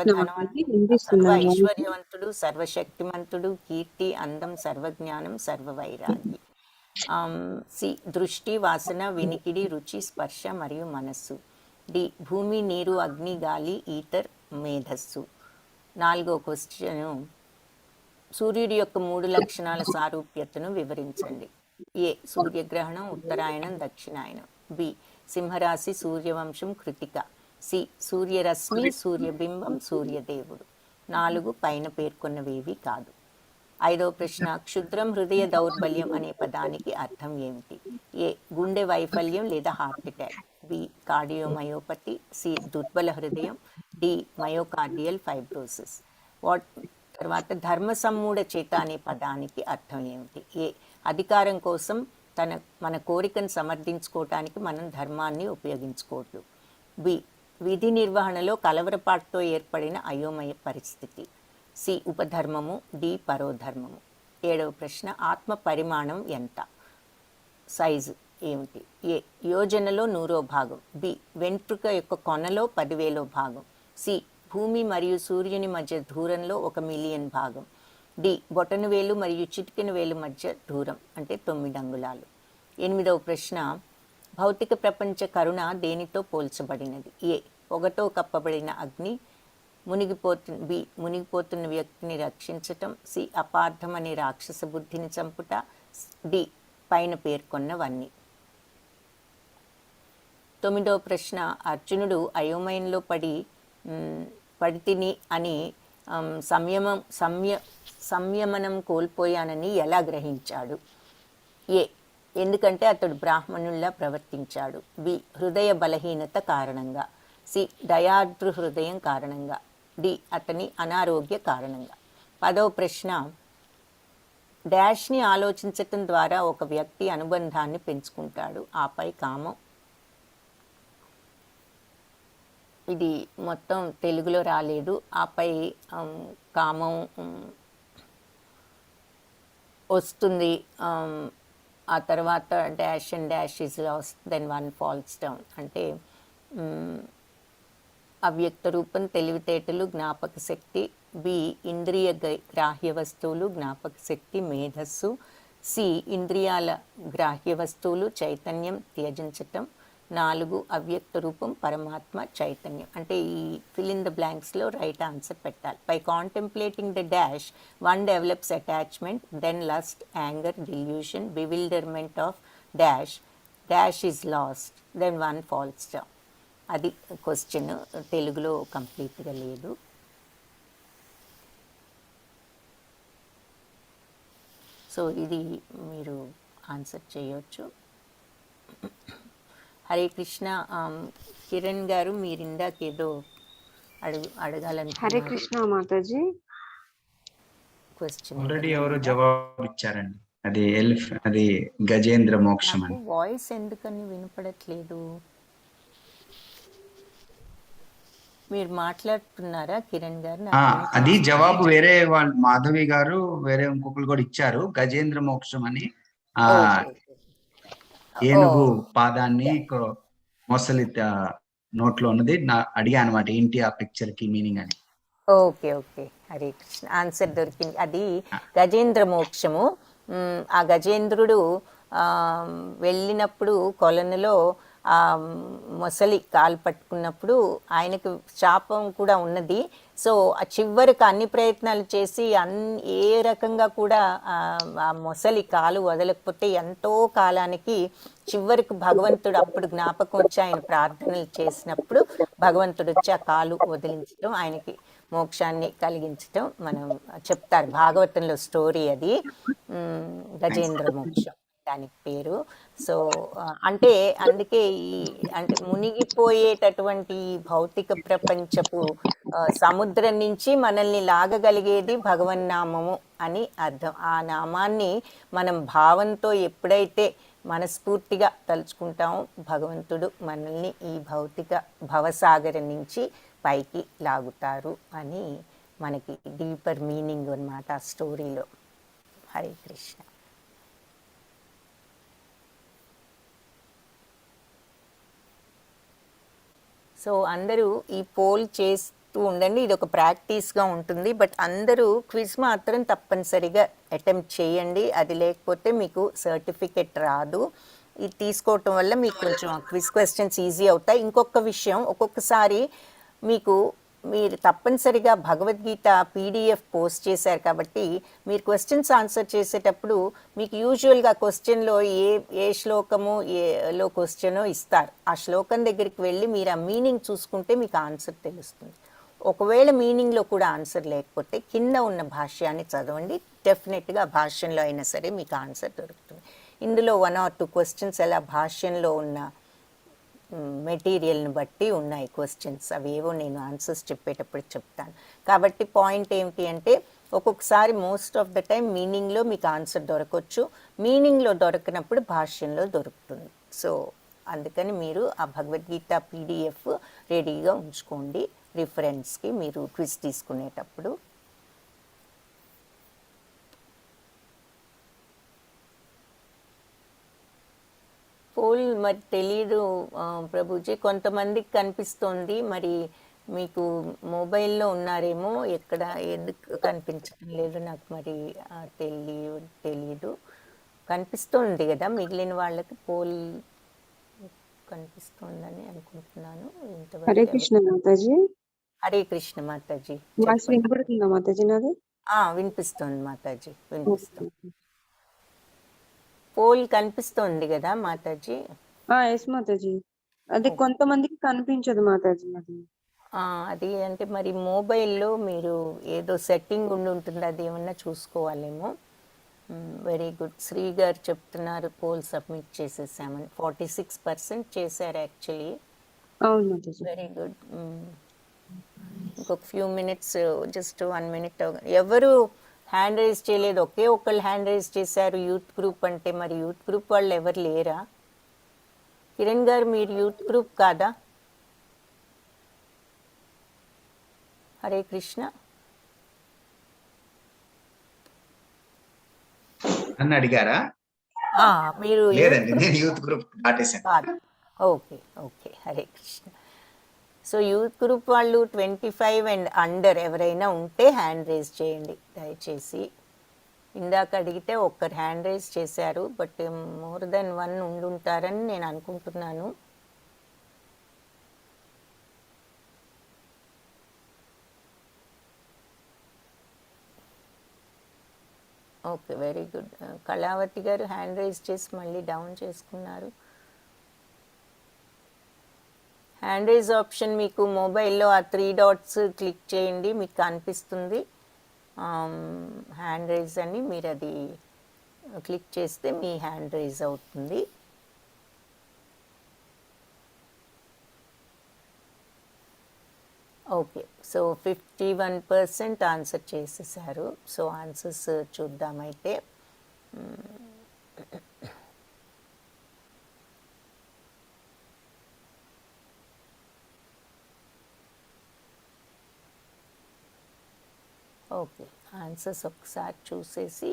Speaker 1: ఐశ్వర్యవంతుడు, సర్వశక్తిమంతుడు, కీర్తి, అందం, సర్వజ్ఞానం, సర్వవైరాగి. దృష్టి, వాసన, వినికిడి, రుచి, స్పర్శ మరియు మనస్సు. భూమి, నీరు, అగ్ని, గాలి, ఈథర్, మేధస్సు. 4వ క్వశ్చన్, సూర్యుడి యొక్క 3 లక్షణాల సారూప్యతను వివరించండి. సూర్యగ్రహణం, ఉత్తరాయణం, దక్షిణాయనం. సింహరాశి, సూర్యవంశం, కృతిక. సూర్యరశ్మి, సూర్యబింబం, సూర్యదేవుడు. 4 పైన పేర్కొన్నవేవి కాదు. 5వ ప్రశ్న, క్షుద్రం, హృదయ దౌర్బల్యం అనే పదానికి అర్థం ఏమిటి? గుండె వైఫల్యం లేదా హార్ట్ అటాక్. కార్డియోమయోపతి. దుర్బల హృదయం. Myocardial fibrosis. తర్వాత ధర్మ సమ్మూఢ చేత అనే పదానికి అర్థం ఏమిటి? అధికారం కోసం మన కోరికను సమర్థించుకోవటానికి మనం ధర్మాన్ని ఉపయోగించుకోవద్దు. విధి నిర్వహణలో కలవరపాటుతో ఏర్పడిన అయోమయ పరిస్థితి. ఉపధర్మము. పరోధర్మము. 7వ ప్రశ్న, ఆత్మ పరిమాణం ఎంత? సైజు ఏమిటి? యోజనలో 100వ భాగం. వెంట్రుక యొక్క కొనలో 10,000వ భాగం. భూమి మరియు సూర్యుని మధ్య దూరంలో 1 మిలియన్ భాగం. బొటన వేలు మరియు చిటికెన వేలు మధ్య దూరం అంటే 9 అంగుళాలు. 8వ ప్రశ్న, భౌతిక ప్రపంచ కరుణ దేనితో పోల్చబడినది? పొగతో కప్పబడిన అగ్ని. మునిగిపోతున్న వ్యక్తిని రక్షించటం. అపార్థం అనే రాక్షస బుద్ధిని చంపుట. పైన పేర్కొన్నవన్నీ. 9వ ప్రశ్న, అర్జునుడు అయోమయంలో పడితిని అని సంయమనం కోల్పోయానని ఎలా గ్రహించాడు? ఎందుకంటే అతడు బ్రాహ్మణుల్లా ప్రవర్తించాడు. హృదయ బలహీనత కారణంగా. దయార్ద్ర హృదయం కారణంగా. అతని అనారోగ్య కారణంగా. 10వ ప్రశ్న, డాష్ని ఆలోచించటం ద్వారా ఒక వ్యక్తి అనుబంధాన్ని పెంచుకుంటాడు, ఆపై కామం. ఇది మొత్తం తెలుగులో రాలేదు. ఆపై కామం వస్తుంది. ఆ తర్వాత dash and dash is lost, then one falls down. అంటే అవ్యక్త రూపం, తెలివితేటలు, జ్ఞాపక శక్తి. ఇంద్రియ గ్రాహ్య వస్తువులు, జ్ఞాపక శక్తి, మేధస్సు. ఇంద్రియాల గ్రాహ్య వస్తువులు, చైతన్యం, త్యజించటం. 4 అవ్యక్త రూపం, పరమాత్మ, చైతన్యం. అంటే ఈ ఫిల్ ఇన్ ద బ్లాంక్స్లో రైట్ ఆన్సర్ పెట్టాలి. By contemplating the dash one develops attachment, then lust, anger, delusion, bewilderment of dash. Dash is lost, then one falls down. అది క్వశ్చన్. తెలుగులో కంప్లీట్గా లేదు. సో ఇది మీరు ఆన్సర్ చేయొచ్చు. హరే కృష్ణ. కిరణ్ గారు మీరు ఇందాకేదో
Speaker 2: హరే
Speaker 1: అడగాలనుకున్నారు
Speaker 2: కృష్ణ మాతాజీ.
Speaker 1: క్వశ్చన్
Speaker 3: ఆల్రెడీ
Speaker 1: ఏదన్నా
Speaker 3: ఎవరో
Speaker 1: ఉందా?
Speaker 3: జవాబు ఇచ్చారండి. అది గజేంద్ర మోక్షం
Speaker 1: నాకు
Speaker 3: అని.
Speaker 1: వాయిస్ ఎందుకని వినపడట్లేదు? మీరు మాట్లాడుతున్నారా కిరణ్ గారు? నాకు
Speaker 3: అది
Speaker 1: వినిపించలేదు.
Speaker 3: జవాబు వేరే వాళ్ళు, మాధవి గారు వేరే ఇంకొకరు కూడా ఇచ్చారు. గజేంద్ర మోక్షం అని. ఆ
Speaker 1: ఓకే ఓ
Speaker 3: ఏనుగు పాదాన్ని మొసలి నోట్లో ఉన్నది. అడిగా అనమాట, ఏంటి ఆ పిక్చర్ కి మీనింగ్ అని.
Speaker 1: Okay okay Hare Krishna, answer దొరికింది. అది గజేంద్ర మోక్షము. ఆ గజేంద్రుడు ఆ, వెళ్ళినప్పుడు కొలనులో ఆ మొసలి కాలు పట్టుకున్నప్పుడు ఆయనకు శాపం కూడా ఉన్నది. సో ఆ చివరికి అన్ని ప్రయత్నాలు చేసి ఏ రకంగా కూడా ఆ మొసలి కాలు వదలకపోతే ఎంతో కాలానికి చివరికి భగవంతుడు అప్పుడు జ్ఞాపకం వచ్చి ఆయన ప్రార్థనలు చేసినప్పుడు భగవంతుడు వచ్చి ఆ కాలు వదిలించడం, ఆయనకి మోక్షాన్ని కలిగించటం మనం చెప్తారు. భాగవతంలో స్టోరీ అది. గజేంద్ర మోక్షం దానికి పేరు. సో అంటే అందుకే ఈ అంటే మునిగిపోయేటటువంటి ఈ భౌతిక ప్రపంచపు సముద్రం నుంచి మనల్ని లాగగలిగేది భగవన్నామము అని అర్థం. ఆ నామాన్ని మనం భావంతో ఎప్పుడైతే మనస్ఫూర్తిగా తలుచుకుంటామో భగవంతుడు మనల్ని ఈ భౌతిక భవసాగరం నుంచి పైకి లాగుతారు అని మనకి డీపర్ మీనింగ్ అన్నమాట ఆ స్టోరీలో. హరే కృష్ణ. సో అందరూ ఈ పోల్ చేస్తూ ఉండండి, ఇది ఒక ప్రాక్టీస్గా ఉంటుంది. బట్ అందరూ క్విజ్ మాత్రం తప్పనిసరిగా అటెంప్ట్ చేయండి, అది లేకపోతే మీకు సర్టిఫికెట్ రాదు. ఇది తీసుకోవటం వల్ల మీకు కొంచెం క్విజ్ క్వశ్చన్స్ ఈజీ అవుతాయి. ఇంకొక విషయం, ఒక్కొక్కసారి మీరు తప్పనిసరిగా భగవద్గీత పీడిఎఫ్ పోస్ట్ చేశారు కాబట్టి మీరు క్వశ్చన్స్ ఆన్సర్ చేసేటప్పుడు మీకు యూజువల్గా క్వశ్చన్లో ఏ శ్లోకము ఏలో క్వశ్చనో ఇస్తారు. ఆ శ్లోకం దగ్గరికి వెళ్ళి మీరు ఆ మీనింగ్ చూసుకుంటే మీకు ఆన్సర్ తెలుస్తుంది. ఒకవేళ మీనింగ్లో కూడా ఆన్సర్ లేకపోతే కింద ఉన్న భాష్యాన్ని చదవండి, డెఫినెట్గా భాష్యంలో అయినా సరే మీకు ఆన్సర్ దొరుకుతుంది. ఇందులో 1 or 2 క్వశ్చన్స్ అలా భాష్యంలో ఉన్న మెటీరియల్ని బట్టి ఉన్నాయి క్వశ్చన్స్, అవేవో నేను ఆన్సర్స్ చెప్పేటప్పుడు చెప్తాను. కాబట్టి పాయింట్ ఏమిటి అంటే ఒక్కొక్కసారి మోస్ట్ ఆఫ్ ద టైం మీనింగ్లో మీకు ఆన్సర్ దొరకవచ్చు, మీనింగ్లో దొరకనప్పుడు భాష్యంలో దొరుకుతుంది. సో అందుకని మీరు ఆ భగవద్గీత పీడిఎఫ్ రెడీగా ఉంచుకోండి రిఫరెన్స్కి మీరు క్విజ్ తీసుకునేటప్పుడు. పోల్ మరి తెలీదు ప్రభుజీ, కొంతమందికి కనిపిస్తోంది, మరి మీకు మొబైల్లో ఉన్నారేమో, ఎక్కడ ఎందుకు కనిపించడం లేదు నాకు మరి తెలీదు. కనిపిస్తుంది కదా మిగిలిన వాళ్ళకి, పోల్ కనిపిస్తోందని అనుకుంటున్నాను.
Speaker 2: హరే కృష్ణ మాతాజీ.
Speaker 1: హరే కృష్ణ మాతాజీ.
Speaker 2: వాయిస్ వినపడుతుందా మాతాజీ నాది?
Speaker 1: వినిపిస్తోంది మాతాజీ, వినిపిస్తుంది. పోల్ కనిపిస్తోంది కదా మాతాజీ?
Speaker 2: ఎస్ మాతాజీ. అది కొంతమందికి కనిపించదు మాతాజీ.
Speaker 1: అది అంటే మరి మొబైల్లో మీరు ఏదో సెట్టింగ్ ఉండి ఉంటుంది, అది ఏమన్నా చూసుకోవాలేమో. Very good. శ్రీ గారు చెప్తున్నారు పోల్ సబ్మిట్ చేసేసామని. 46% చేశారు యాక్చువల్లీ.
Speaker 2: అవును మాతాజీ.
Speaker 1: Very good. ఇంకొక ఫ్యూ మినిట్స్, జస్ట్ 1 minute. ఎవరు హ్యాండ్ రైజ్ చేయలేదు, ఒకళ్ళు హ్యాండ్ రైజ్ చేశారు యూత్ గ్రూప్ అంటే. మరి యూత్ గ్రూప్ వాళ్ళు ఎవరు లేరా? కిరణ్ గారు మీరు యూత్ గ్రూప్ కాదా? హరే కృష్ణ.
Speaker 3: నన్ను అడిగారా?
Speaker 1: మీరు
Speaker 3: లేదండి, నేను యూత్ గ్రూప్ దాటేశాను.
Speaker 1: కాదు. Okay okay, Hare Krishna. So youth group వాళ్ళు 25 and under ఎవరైనా ఉంటే హ్యాండ్ రైజ్ చేయండి దయచేసి. ఇందాక అడిగితే ఒక్కరు హ్యాండ్ రైజ్ చేశారు, బట్ మోర్ దెన్ 1 ఉండుంటారని నేను అనుకుంటున్నాను. Okay, very good. కళావతి గారు హ్యాండ్ రైజ్ చేసి మళ్ళీ డౌన్ చేసుకున్నారు. హ్యాండ్ రైజ్ ఆప్షన్ మీకు మొబైల్లో ఆ 3 dots క్లిక్ చేయండి, మీకు కనిపిస్తుంది హ్యాండ్ రైజ్ అని. మీరు అది క్లిక్ చేస్తే మీ హ్యాండ్ రైజ్ అవుతుంది. ఓకే, సో 51% ఆన్సర్ చేసేసారు. సో ఆన్సర్స్ చూద్దామైతే. ఓకే, ఆన్సర్స్ ఒకసారి చూసేసి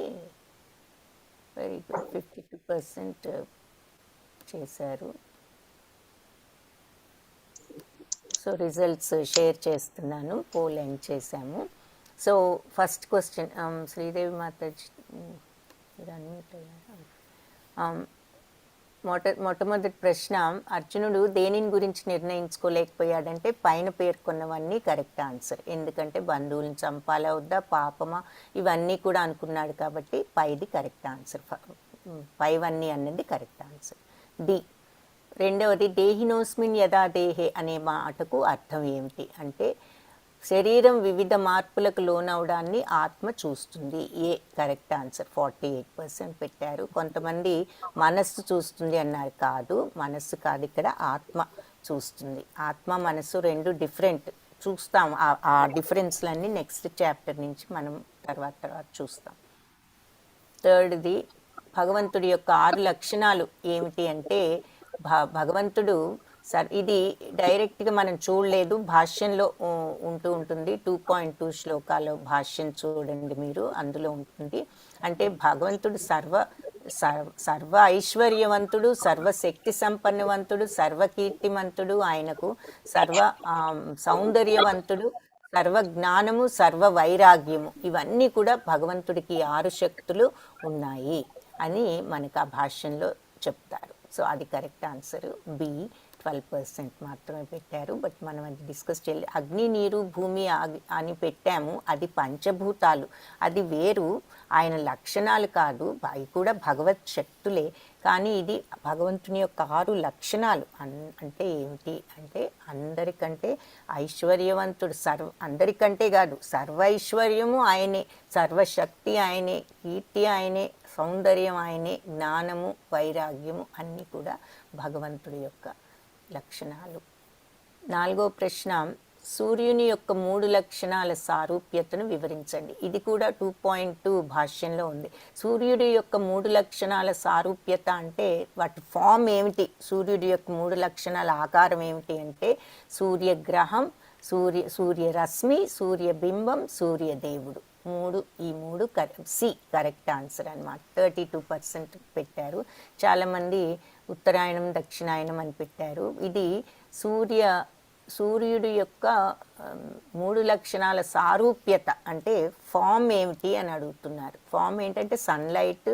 Speaker 1: వెరీ గుడ్, 52% చేశారు. సో రిజల్ట్స్ షేర్ చేస్తున్నాను, పోల్ ఎండ్ చేశాము. So first question, Sridevi Mataji మీరు అన్మ్యూట్ అయ్యారు. మొట్టమొదటి ప్రశ్న, అర్జునుడు దేనిని గురించి నిర్ణయించుకోలేకపోయాడంటే పైన పేర్కొన్నవన్నీ కరెక్ట్ ఆన్సర్. ఎందుకంటే బంధువులను చంపాలా వద్దా, పాపమా, ఇవన్నీ కూడా అనుకున్నాడు కాబట్టి పైది కరెక్ట్ ఆన్సర్. పైవన్నీ అన్నది కరెక్ట్ ఆన్సర్. డి. రెండవది, దేహినోస్మిన్ యదా దేహే అనే మాటకు అర్థం ఏమిటి అంటే శరీరం వివిధ మార్పులకు లోనవడాన్ని ఆత్మ చూస్తుంది. ఏ కరెక్ట్ ఆన్సర్, 48% పెట్టారు. కొంతమంది మనస్సు చూస్తుంది అన్నారు, కాదు, మనస్సు కాదు, ఇక్కడ ఆత్మ చూస్తుంది. ఆత్మ మనస్సు రెండు డిఫరెంట్, చూస్తాం. ఆ డిఫరెన్స్లన్నీ నెక్స్ట్ చాప్టర్ నుంచి మనం తర్వాత చూస్తాం. థర్డ్ది, భగవంతుడి యొక్క 6 లక్షణాలు ఏమిటి అంటే భగవంతుడు ఇది డైరెక్ట్గా మనం చూడలేదు, భాష్యంలో ఉంటుంది. 2.2 శ్లోకాలు భాష్యం చూడండి మీరు, అందులో ఉంటుంది. అంటే భగవంతుడు సర్వ ఐశ్వర్యవంతుడు, సర్వశక్తి సంపన్నవంతుడు, సర్వకీర్తిమంతుడు, ఆయనకు సర్వ సౌందర్యవంతుడు, సర్వ జ్ఞానము, సర్వ వైరాగ్యము, ఇవన్నీ కూడా భగవంతుడికి 6 శక్తులు ఉన్నాయి అని మనకు ఆ భాష్యంలో చెప్తారు. సో అది కరెక్ట్ ఆన్సర్. బి. 12% మాత్రమే పెట్టారు. బట్ మనం అది డిస్కస్ చేయాలి. అగ్ని, నీరు, భూమి అని పెట్టాము, అది పంచభూతాలు, అది వేరు, ఆయన లక్షణాలు కాదు, అవి కూడా భగవత్ శక్తులే. కానీ ఇది భగవంతుని యొక్క 6 లక్షణాలు. అంటే ఏమిటి అంటే అందరికంటే ఐశ్వర్యవంతుడు, అందరికంటే కాదు, సర్వ ఐశ్వర్యము ఆయనే, సర్వశక్తి ఆయనే, కీర్తి ఆయనే, సౌందర్యం ఆయనే, జ్ఞానము, వైరాగ్యము అన్నీ కూడా భగవంతుడి యొక్క లక్షణాలు. 4వ ప్రశ్న, సూర్యుని యొక్క 3 లక్షణాల సారూప్యతను వివరించండి. ఇది కూడా 2.2 భాష్యంలో ఉంది. సూర్యుడి యొక్క 3 లక్షణాల సారూప్యత అంటే వాటి ఫామ్ ఏమిటి, సూర్యుడి యొక్క 3 లక్షణాల ఆకారం ఏమిటి అంటే సూర్యగ్రహం, సూర్యరశ్మి, సూర్యబింబం, సూర్యదేవుడు. ఈ మూడు సి కరెక్ట్ ఆన్సర్ అన్నమాట. 32% పెట్టారు. చాలామంది ఉత్తరాయణం, దక్షిణాయనం అని పెట్టారు. ఇది సూర్యుడి యొక్క 3 లక్షణాల సారూప్యత అంటే ఫామ్ ఏమిటి అని అడుగుతున్నారు. ఫామ్ ఏంటంటే సన్లైట్,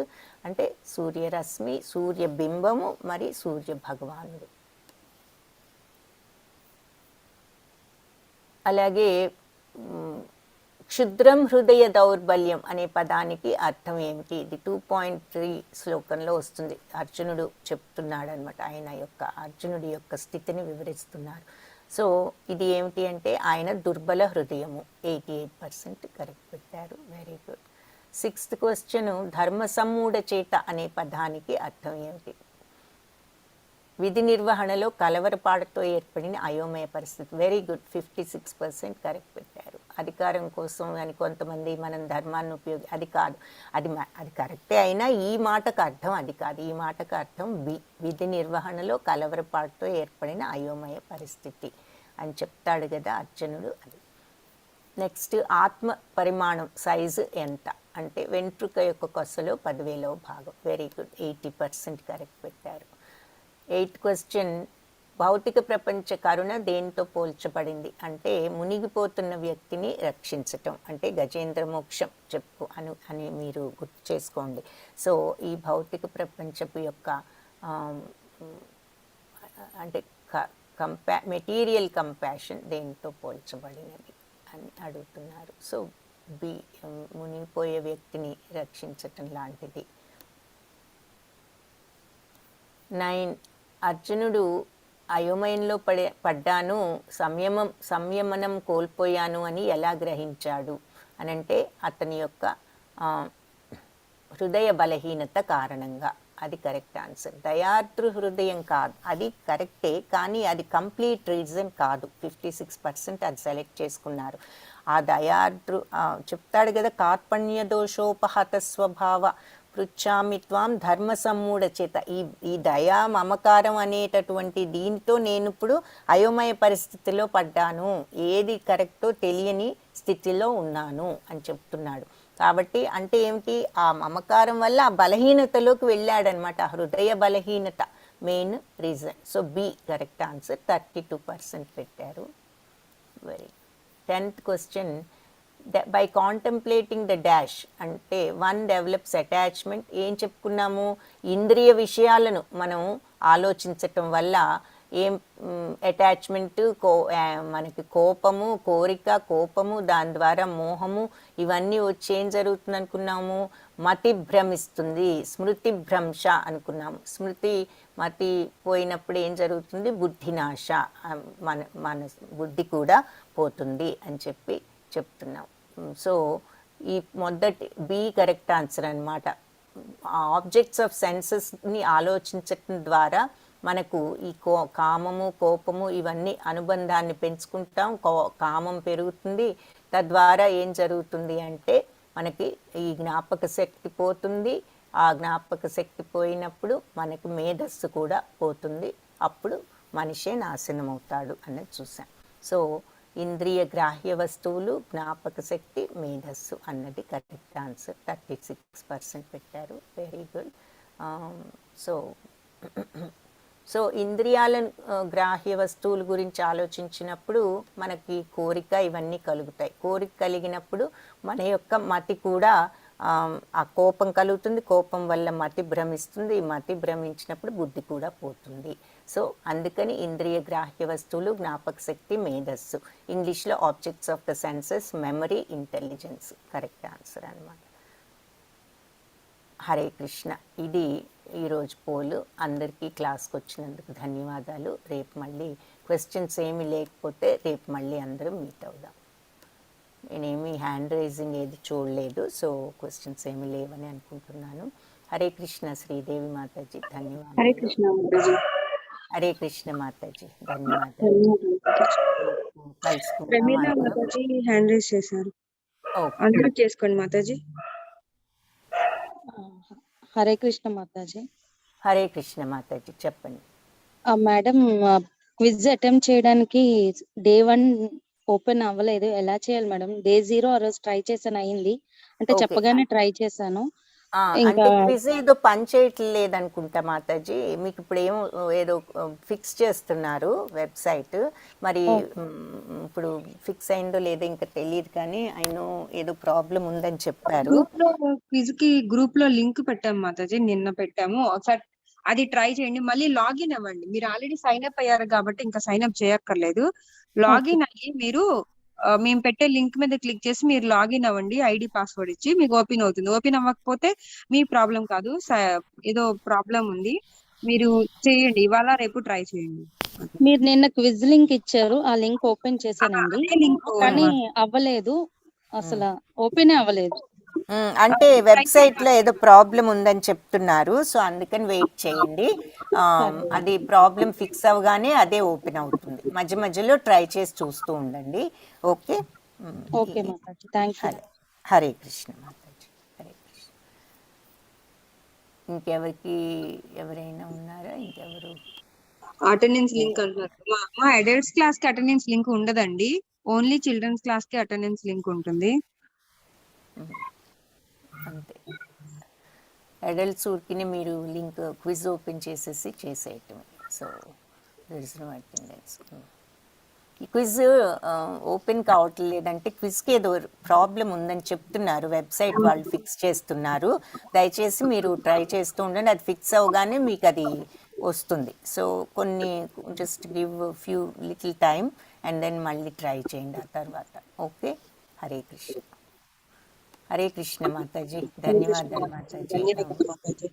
Speaker 1: అంటే సూర్యరశ్మి, సూర్యబింబము, మరి సూర్య భగవానుడు. అలాగే క్షుద్రం హృదయ దౌర్బల్యం అనే పదానికి అర్థం ఏమిటి, ఇది 2.3 శ్లోకంలో వస్తుంది. అర్జునుడు చెప్తున్నాడు అనమాట, అర్జునుడి యొక్క స్థితిని వివరిస్తున్నారు. సో ఇది ఏమిటి అంటే ఆయన దుర్బల హృదయము. 88% కరెక్ట్ పెట్టారు. Very good. 6th క్వశ్చన్, ధర్మ సమ్మూఢ చేత అనే పదానికి అర్థం ఏమిటి? విధి నిర్వహణలో కలవరపాటుతో ఏర్పడిన అయోమయ పరిస్థితి. వెరీ గుడ్, 56% కరెక్ట్ పెట్టారు. అధికారం కోసం అని కొంతమంది మనం ధర్మాన్ని అది కాదు, అది కరెక్టే అయినా ఈ మాటకు అర్థం అది కాదు. ఈ మాటకు అర్థం విధి నిర్వహణలో కలవరపాటుతో ఏర్పడిన అయోమయ పరిస్థితి అని చెప్తాడు కదా అర్జునుడు, అది. నెక్స్ట్, ఆత్మ పరిమాణం సైజు ఎంత అంటే వెంట్రుక యొక్క కొసలో 10,000వ భాగం. వెరీ గుడ్, 80% కరెక్ట్ పెట్టారు. 8th క్వశ్చన్, భౌతిక ప్రపంచ కరుణ దేనితో పోల్చబడింది అంటే మునిగిపోతున్న వ్యక్తిని రక్షించటం, అంటే గజేంద్ర మోక్షం అని మీరు గుర్తు చేసుకోండి. సో ఈ భౌతిక ప్రపంచపు యొక్క అంటే మెటీరియల్ కంపాషన్ దేనితో పోల్చబడినది అని అడుగుతున్నారు. సో మునిగిపోయే వ్యక్తిని రక్షించటం లాంటిది. 9, అర్జునుడు అయోమయంలో పడ్డాను, సంయమనం కోల్పోయాను అని ఎలా గ్రహించాడు అనంటే అతని యొక్క హృదయ బలహీనత కారణంగా. అది కరెక్ట్ ఆన్సర్. దయార్ద్ర హృదయం కాదు, అది కరెక్టే, కానీ అది కంప్లీట్ రీజన్ కాదు. 56% అది సెలెక్ట్ చేసుకున్నారు. ఆ దయార్ద్రు చెప్తాడు కదా, కార్పణ్య దోషోపహత స్వభావ పృచ్ఛామి త్వాం ధర్మ సమ్మూఢ చేత. ఈ దయా మమకారం అనేటటువంటి దీనితో నేను ఇప్పుడు అయోమయ పరిస్థితిలో పడ్డాను, ఏది కరెక్టో తెలియని స్థితిలో ఉన్నాను అని చెప్తున్నాడు. కాబట్టి అంటే ఏమిటి, ఆ మమకారం వల్ల ఆ బలహీనతలోకి వెళ్ళాడనమాట, హృదయ బలహీనత main reason. So B correct answer. 32% పెట్టారు. Very 10th question, by contemplating the dash అంటే వన్ డెవలప్స్ అటాచ్మెంట్. ఏం చెప్పుకున్నాము, ఇంద్రియ విషయాలను మనం ఆలోచించటం వల్ల ఏం అటాచ్మెంట్, మనకి కోపము, కోరిక, కోపము, దాని ద్వారా మోహము, ఇవన్నీ వచ్చి ఏం జరుగుతుంది అనుకున్నాము, మతి భ్రమిస్తుంది, స్మృతి భ్రంశ అనుకున్నాము. మతి పోయినప్పుడు ఏం జరుగుతుంది, బుద్ధినాశ, మన బుద్ధి కూడా పోతుంది అని చెప్తున్నాం. సో ఈ మొదటి బి కరెక్ట్ ఆన్సర్ అనమాట. ఆబ్జెక్ట్స్ ఆఫ్ సెన్సెస్ని ఆలోచించటం ద్వారా మనకు ఈ కామము, కోపము ఇవన్నీ అనుబంధాన్ని పెంచుకుంటాం, కామం పెరుగుతుంది. తద్వారా ఏం జరుగుతుంది అంటే మనకి ఈ జ్ఞాపక శక్తి పోతుంది. ఆ జ్ఞాపక శక్తి పోయినప్పుడు మనకి మేధస్సు కూడా పోతుంది. అప్పుడు మనిషే నాశనం అవుతాడు అన్నది చూసాం. సో ఇంద్రియ గ్రాహ్య వస్తువులు, జ్ఞాపక శక్తి, మేధస్సు అన్నది కరెక్ట్ ఆన్సర్. 36% పెట్టారు. Very good. సో ఇంద్రియాల గ్రాహ్య వస్తువుల గురించి ఆలోచించినప్పుడు మనకి కోరిక ఇవన్నీ కలుగుతాయి. కోరిక కలిగినప్పుడు మన యొక్క మతి కూడా ఆ కోపం కలుగుతుంది, కోపం వల్ల మతి భ్రమిస్తుంది, మతి భ్రమించినప్పుడు బుద్ధి కూడా పోతుంది. సో అందుకని ఇంద్రియ గ్రాహ్య వస్తువులు, జ్ఞాపక శక్తి, మేధస్సు, ఇంగ్లీష్లో objects of the senses, memory, intelligence correct answer అన్నమాట. హరే కృష్ణ. ఇది ఈరోజు పోలు. అందరికీ క్లాస్కి వచ్చినందుకు ధన్యవాదాలు. రేపు మళ్ళీ క్వశ్చన్స్ ఏమీ లేకపోతే రేపు మళ్ళీ అందరం మీట్ అవుదాం. నేనేమి హ్యాండ్ రైజింగ్ ఏది చూడలేదు, సో క్వశ్చన్స్ ఏమీ లేవని అనుకుంటున్నాను. హరే కృష్ణ శ్రీదేవి మాతాజీ, ధన్యవాదాలు.
Speaker 2: హరే కృష్ణ మాతాజీ.
Speaker 1: హరే కృష్ణ మాతాజీ, ధన్యవాదాలు.
Speaker 2: ప్రమీల మాతాజీ హ్యాండ్ రైజ్ చేశారు, అందరూ చేసుకోండి మాతాజీ.
Speaker 4: హరే కృష్ణ మాతాజీ.
Speaker 1: హరే కృష్ణ మాతాజీ, చెప్పండి.
Speaker 4: మేడం, క్విజ్ అటెంప్ట్ చేయడానికి డే 1 ఓపెన్ అవ్వలేదు, ఎలా చేయాలి మేడం? డే 0 ఆ రోజు ట్రై చేశాను, అయింది అంటే చెప్పగానే ట్రై చేశాను.
Speaker 1: అంటే క్విజ్ ఏదో పని చేయట్లేదు అనుకుంటా మాతాజీ. మీకు ఇప్పుడు ఏదో ఫిక్స్ చేస్తున్నారు వెబ్సైట్, మరి ఇప్పుడు ఫిక్స్ అయిందో లేదో ఇంకా తెలియదు, కానీ అయినో ఏదో ప్రాబ్లం ఉందని చెప్పారు.
Speaker 2: క్విజ్ కి గ్రూప్ లో లింక్ పెట్టాము మాతాజీ, నిన్న పెట్టాము. ఒకసారి అది ట్రై చేయండి, మళ్ళీ లాగిన్ అవ్వండి. మీరు ఆల్రెడీ సైన్ అప్ అయ్యారు కాబట్టి ఇంకా సైన్ అప్ చేయక్కర్లేదు. లాగిన్ అయ్యి మీరు మేము పెట్టే లింక్ మీద క్లిక్ చేసి మీరు లాగిన్ అవ్వండి, ఐడి పాస్వర్డ్ ఇచ్చి మీకు ఓపెన్ అవుతుంది. ఓపెన్ అవ్వకపోతే మీ ప్రాబ్లం కాదు, ఏదో ప్రాబ్లం ఉంది. మీరు చేయండి, ఇవాళ రేపు ట్రై చేయండి.
Speaker 4: మీరు నిన్న క్విజ్ లింక్ ఇచ్చారు, ఆ లింక్ ఓపెన్ చేశానండి, కానీ అవ్వలేదు, అసలు ఓపెన్ అవ్వలేదు.
Speaker 1: అంటే వెబ్సైట్ లో ఏదో ప్రాబ్లం ఉందని చెప్తున్నారు, సో అందుకని వెయిట్ చేయండి. అది ప్రాబ్లం ఫిక్స్ అవగానే అదే ఓపెన్ అవుతుంది. మధ్య మధ్యలో ట్రై చేసి చూస్తూ ఉండండి. Okay
Speaker 4: okay Mataji, thank you.
Speaker 1: Hare Krishna Mataji, Hare Krishna. ఇంకెవరికి ఎవరైనా ఉన్నారా? ఇంకెవరు?
Speaker 2: అటెండెన్స్ లింక్ అంటున్నారు. మా అడల్ట్స్ క్లాస్ కి అటెండెన్స్ లింక్ ఉండదండి, ఓన్లీ చిల్డ్రన్స్ క్లాస్ కి అటెండెన్స్ లింక్ ఉంటుంది.
Speaker 1: అంతే. అడల్ట్స్ ఊరికినే మీరు లింక్ క్విజ్ ఓపెన్ చేసేసి చేసేయటం. So there is no attendance. ఈ క్విజ్ ఓపెన్ కావట్లేదంటే క్విజ్కి ఏదో ప్రాబ్లం ఉందని చెప్తున్నారు, వెబ్సైట్ వాళ్ళు ఫిక్స్ చేస్తున్నారు. దయచేసి మీరు ట్రై చేస్తూ ఉండండి, అది ఫిక్స్ అవగానే మీకు అది వస్తుంది. సో కొన్ని just give few little time and then మళ్ళీ ట్రై చేయండి ఆ తర్వాత. ఓకే. హరే కృష్ణ. హరే కృష్ణ మాతాజీ, ధన్యవాదాలు మాతాజీ.